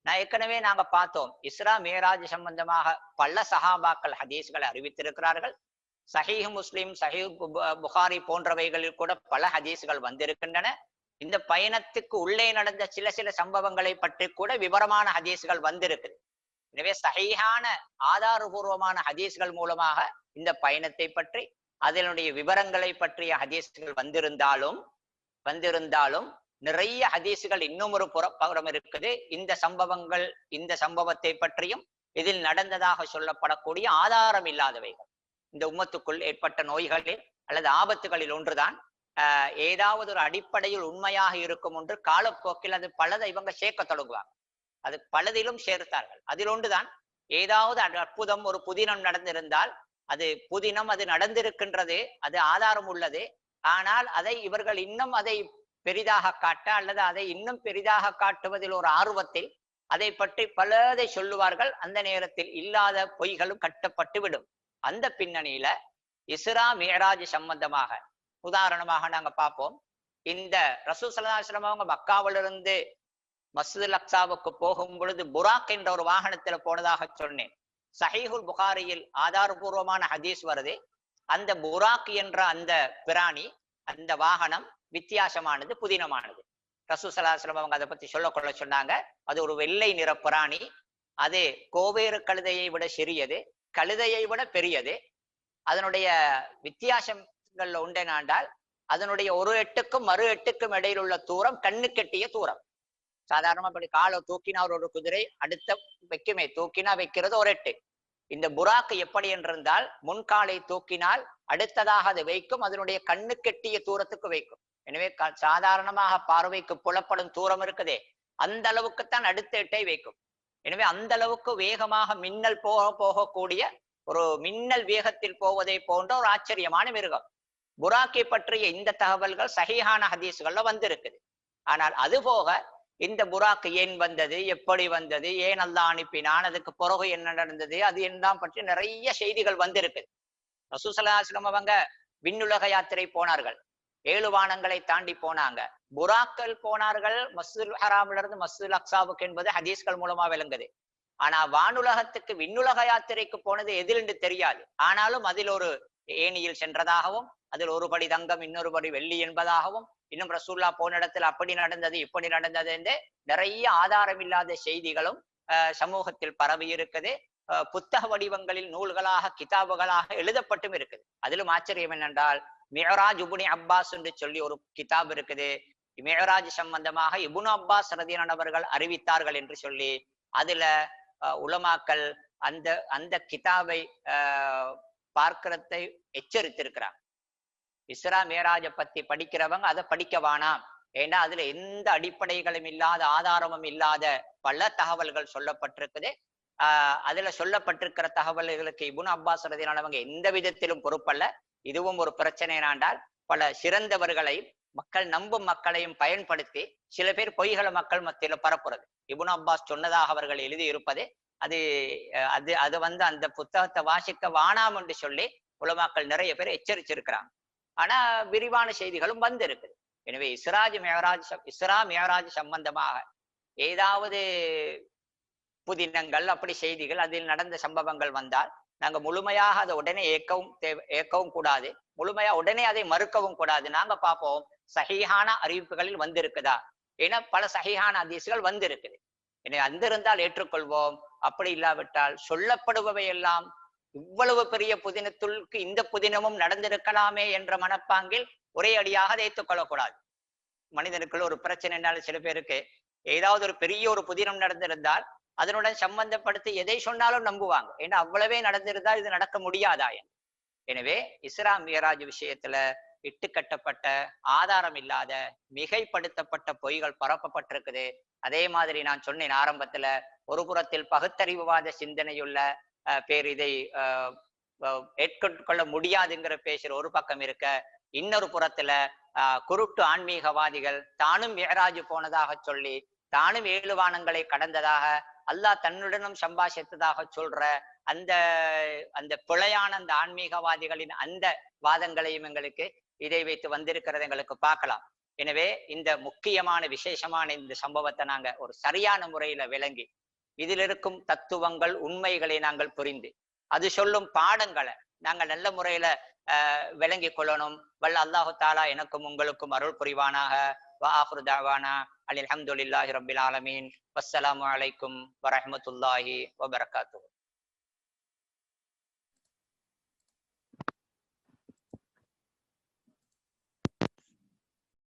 நான் ஏற்கனவே நாங்க பார்த்தோம், இஸ்ரா மிஅராஜ் சம்பந்தமாக பல சஹாபாக்கள் ஹதீஸ்களை அறிவித்திருக்கிறார்கள். சஹீஹ் முஸ்லிம், சஹீஹ் புகாரி போன்றவைகளில் கூட பல ஹதீஸ்கள் வந்திருக்கின்றன. இந்த பயணத்துக்கு உள்ளே நடந்த சில சில சம்பவங்களை பற்றி கூட விவரமான ஹதீஸ்கள் வந்திருக்குது. எனவே சஹீஹான ஆதாரபூர்வமான ஹதீஸ்கள் மூலமாக இந்த பயணத்தை பற்றி அதனுடைய விவரங்களை பற்றிய ஹதீஸ்கள் வந்திருந்தாலும் நிறைய ஹதீசுகள் இன்னும் ஒரு புறம் இருக்குது. இந்த சம்பவத்தை பற்றியும் இதில் நடந்ததாக சொல்லப்படக்கூடிய ஆதாரம் இல்லாதவைகள். இந்த உம்மத்துக்குள் ஏற்பட்ட நோய்களில் அல்லது ஆபத்துகளில் ஒன்றுதான் ஏதாவது ஒரு அடிப்படையில் உண்மையாக இருக்கும் ஒன்று காலப்போக்கில் அது பலதை இவங்க சேர்க்க தொடங்குவாங்க. அது பலதிலும் சேர்த்தார்கள். அதில் ஒன்றுதான் ஏதாவது அற்புதம், ஒரு புதினம் நடந்திருந்தால் அது புதினம், அது நடந்திருக்கின்றது, அது ஆதாரம் உள்ளது. ஆனால் இவர்கள் இன்னும் அதை பெரிதாக காட்ட அல்லது அதை இன்னும் பெரிதாக காட்டுவதில் ஒரு ஆர்வத்தில் அதை பற்றி பலதை சொல்லுவார்கள். அந்த நேரத்தில் இல்லாத பொய்களும் கட்டப்பட்டு விடும். அந்த பின்னணியில இஸ்ரா மிஅராஜ் சம்பந்தமாக உதாரணமாக நாங்க பார்ப்போம். இந்த ரசூல் ஸல்லல்லாஹு அலைஹி வஸல்லம் அவங்க மக்காவிலிருந்து மஸ்ஜிதுல் அக்ஸாவுக்கு போகும் பொழுது புராக் என்ற ஒரு வாகனத்துல போனதாக சொன்னேன். சஹீஹுல் புகாரியில் ஆதாரபூர்வமான ஹதீஸ் வருது. அந்த புராக் என்ற அந்த பிராணி, அந்த வாகனம் வித்தியாசமானது, புதினமானது. ரசூல் ஸல்லல்லாஹு அலைஹி வஸல்லம் அவங்க அதை பத்தி சொல்ல சொன்னாங்க. அது ஒரு வெள்ளை நிற பிராணி. அது கோவேறு கழுதையை விட சிறியது, கழுதையை விட பெரியது. அதனுடைய வித்தியாசங்கள்ல உண்டென்றால் அதனுடைய ஒரு எட்டுக்கும் மறு எட்டுக்கும் இடையில் உள்ள தூரம் கண்ணு கெட்டிய தூரம். சாதாரணமா இப்படி காலை தூக்கினா ஒரு குதிரை அடுத்த வைக்குமே, தூக்கினா வைக்கிறது ஒரு எட்டு. இந்த புராக்கு எப்படி என்றிருந்தால் முன்காலை தூக்கினால் அடுத்ததாக அது வைக்கும், அதனுடைய கண்ணு கெட்டிய தூரத்துக்கு வைக்கும். எனவே சாதாரணமாக பார்வைக்கு புலப்படும் தூரம் இருக்குதே, அந்த அளவுக்குத்தான் அடுத்த எட்டை வைக்கும். எனவே அந்த அளவுக்கு வேகமாக மின்னல் போகக்கூடிய ஒரு மின்னல் வேகத்தில் போவதை போன்ற ஒரு ஆச்சரியமான மிருகம். புராக்கை பற்றிய இந்த தகவல்கள் சஹீஹான ஹதீஸ்கள்ல வந்திருக்குது. ஆனால் அது போக இந்த புராக்கு ஏன் வந்தது, எப்படி வந்தது, ஏன் அல்லாஹ் அனுப்பினான், அதுக்கு பிறகு என்ன நடந்தது, அது எல்லாம் பற்றி நிறைய செய்திகள் வந்திருக்குது. ரசூல் ஸல்லல்லாஹு அலைஹி வஸல்லம் அவங்க விண்ணுலக யாத்திரை போனார்கள். 7 வானங்களை தாண்டி போனாங்க. புராக்கள் போனார்கள் மஸ்ஜிதுல் ஹராம்ல இருந்து மஸ்ஜிதுல் அக்ஸாவுக்கு என்பது ஹதீஸ்கள் மூலமா விளங்குது. ஆனா வானுலகத்துக்கு விண்ணுலக யாத்திரைக்கு போனது எதில் என்று தெரியாது. ஆனாலும் அதில் ஒரு ஏணியில் சென்றதாகவும், அதில் ஒரு படி தங்கம் இன்னொரு படி வெள்ளி என்பதாகவும், இன்னும் ரசூல்லா போன இடத்துல அப்படி நடந்தது இப்படி நடந்தது என்று நிறைய ஆதாரம் இல்லாத செய்திகளும் சமூகத்தில் பரவி இருக்குது. புத்தக வடிவங்களில் நூல்களாக கிதாபுகளாக எழுதப்பட்டும் இருக்குது. அதிலும் ஆச்சரியம் என்னென்றால் மிஅராஜ் இப்னு அப்பாஸ் என்று சொல்லி ஒரு கிதாப் இருக்குது. மிஅராஜ் சம்பந்தமாக இப்னு அப்பாஸ் ரலியல்லாஹு அவர்கள் அறிவித்தார்கள் என்று சொல்லி அதுல உலமாக்கள் அந்த கிதாபை பார்க்கிறதை எச்சரித்திருக்கிறாங்க. இஸ்ரா மேராஜை பத்தி படிக்கிறவங்க அதை படிக்க வேணாம். ஏன்னா அதுல எந்த அடிப்படைகளும் இல்லாத, ஆதாரமும் இல்லாத பல தகவல்கள் சொல்லப்பட்டிருக்குது. அதுல சொல்லப்பட்டிருக்கிற தகவல்களுக்கு இப்னு அப்பாஸ் ரலியல்லாஹு அவங்க எந்த விதத்திலும் பொறுப்பல்ல. இதுவும் ஒரு பிரச்சனை என்றால் பல சிறந்தவர்களையும் மக்கள் நம்பும் மக்களையும் பயன்படுத்தி சில பேர் பொய்களை மக்கள் மத்தியில பரப்புறது. இப்னு அப்பாஸ் சொன்னதாக அவர்கள் எழுதி இருப்பது அது அது அது அந்த புத்தகத்தை வாசிக்க வானாம் என்று சொல்லி உலமாக்கள் நிறைய பேர் எச்சரிச்சிருக்கிறாங்க. ஆனா விரிவான செய்திகளும் வந்து இருக்குது. எனவே இஸ்ரா மிஅராஜ் சம்பந்தமாக ஏதாவது புதினங்கள் அப்படி செய்திகள் அதில் நடந்த சம்பவங்கள் வந்தால் நாங்க முழுமையாக அதை உடனே ஏற்கவும் கூடாது, முழுமையா உடனே அதை மறுக்கவும் கூடாது. நாங்க பார்ப்போம் சஹீஹான அறிவிப்புகளில் வந்திருக்குதா. ஏன்னா பல சஹீஹான ஹதீஸ்கள் வந்திருக்குது. எனவே வந்திருந்தால் ஏற்றுக்கொள்வோம். அப்படி இல்லாவிட்டால் சொல்லப்படுபவை எல்லாம் இவ்வளவு பெரிய புதினத்துக்கு இந்த புதினமும் நடந்திருக்கலாமே என்ற மனப்பாங்கில் ஒரே அடியாக அதை ஏற்றுக்கொள்ளக்கூடாது. மனிதனுக்குள்ள ஒரு பிரச்சனை என்னாலும் சில பேருக்கு ஏதாவது ஒரு பெரிய ஒரு புதினம் நடந்திருந்தால் அதனுடன் சம்பந்தப்படுத்தி எதை சொன்னாலும் நம்புவாங்க. ஏன்னா அவ்வளவே நடந்திருந்தால் இது நடக்க முடியாதா. எனவே இஸ்ரா மிஅராஜ் விஷயத்துல இட்டுக்கட்டப்பட்ட, ஆதாரம் இல்லாத, மிகைப்படுத்தப்பட்ட பொய்கள் பரப்பப்பட்டிருக்குது. அதே மாதிரி நான் சொன்னேன் ஆரம்பத்துல, ஒரு புறத்தில் பகுத்தறிவுவாத சிந்தனையுள்ள பேர் இதை ஏற்றுக்கொள்ள முடியாதுங்கிற பேசுற ஒரு பக்கம் இருக்க, இன்னொரு புறத்துல குருட்டு ஆன்மீகவாதிகள் தானும் மிஅராஜ் போனதாக சொல்லி தானும் 7 வானங்களை கடந்ததாக அல்லாஹ் தன்னுடனும் சம்பாஷித்ததாக சொல்ற அந்த பிழையான அந்த ஆன்மீகவாதிகளின் அந்த வாதங்களையும் எங்களுக்கு இதை வைத்து வந்திருக்கிறது எங்களுக்கு பார்க்கலாம். எனவே இந்த முக்கியமான விசேஷமான இந்த சம்பவத்தை நாங்க ஒரு சரியான முறையில விளங்கி இதில் இருக்கும் தத்துவங்கள் உண்மைகளை நாங்கள் புரிந்து அது சொல்லும் பாடங்களை நாங்கள் நல்ல முறையில விளங்கி கொள்ளணும். வல்ல அல்லாஹு தாலா எனக்கும் உங்களுக்கும் அருள் புரிவானாக. வஆகிரு தஅவானா அல்ஹம்துலில்லாஹி ரப்பில் ஆலமீன். வஸ்ஸலாமு அலைக்கும் வரஹ்மத்துல்லாஹி வபரகாத்துஹு.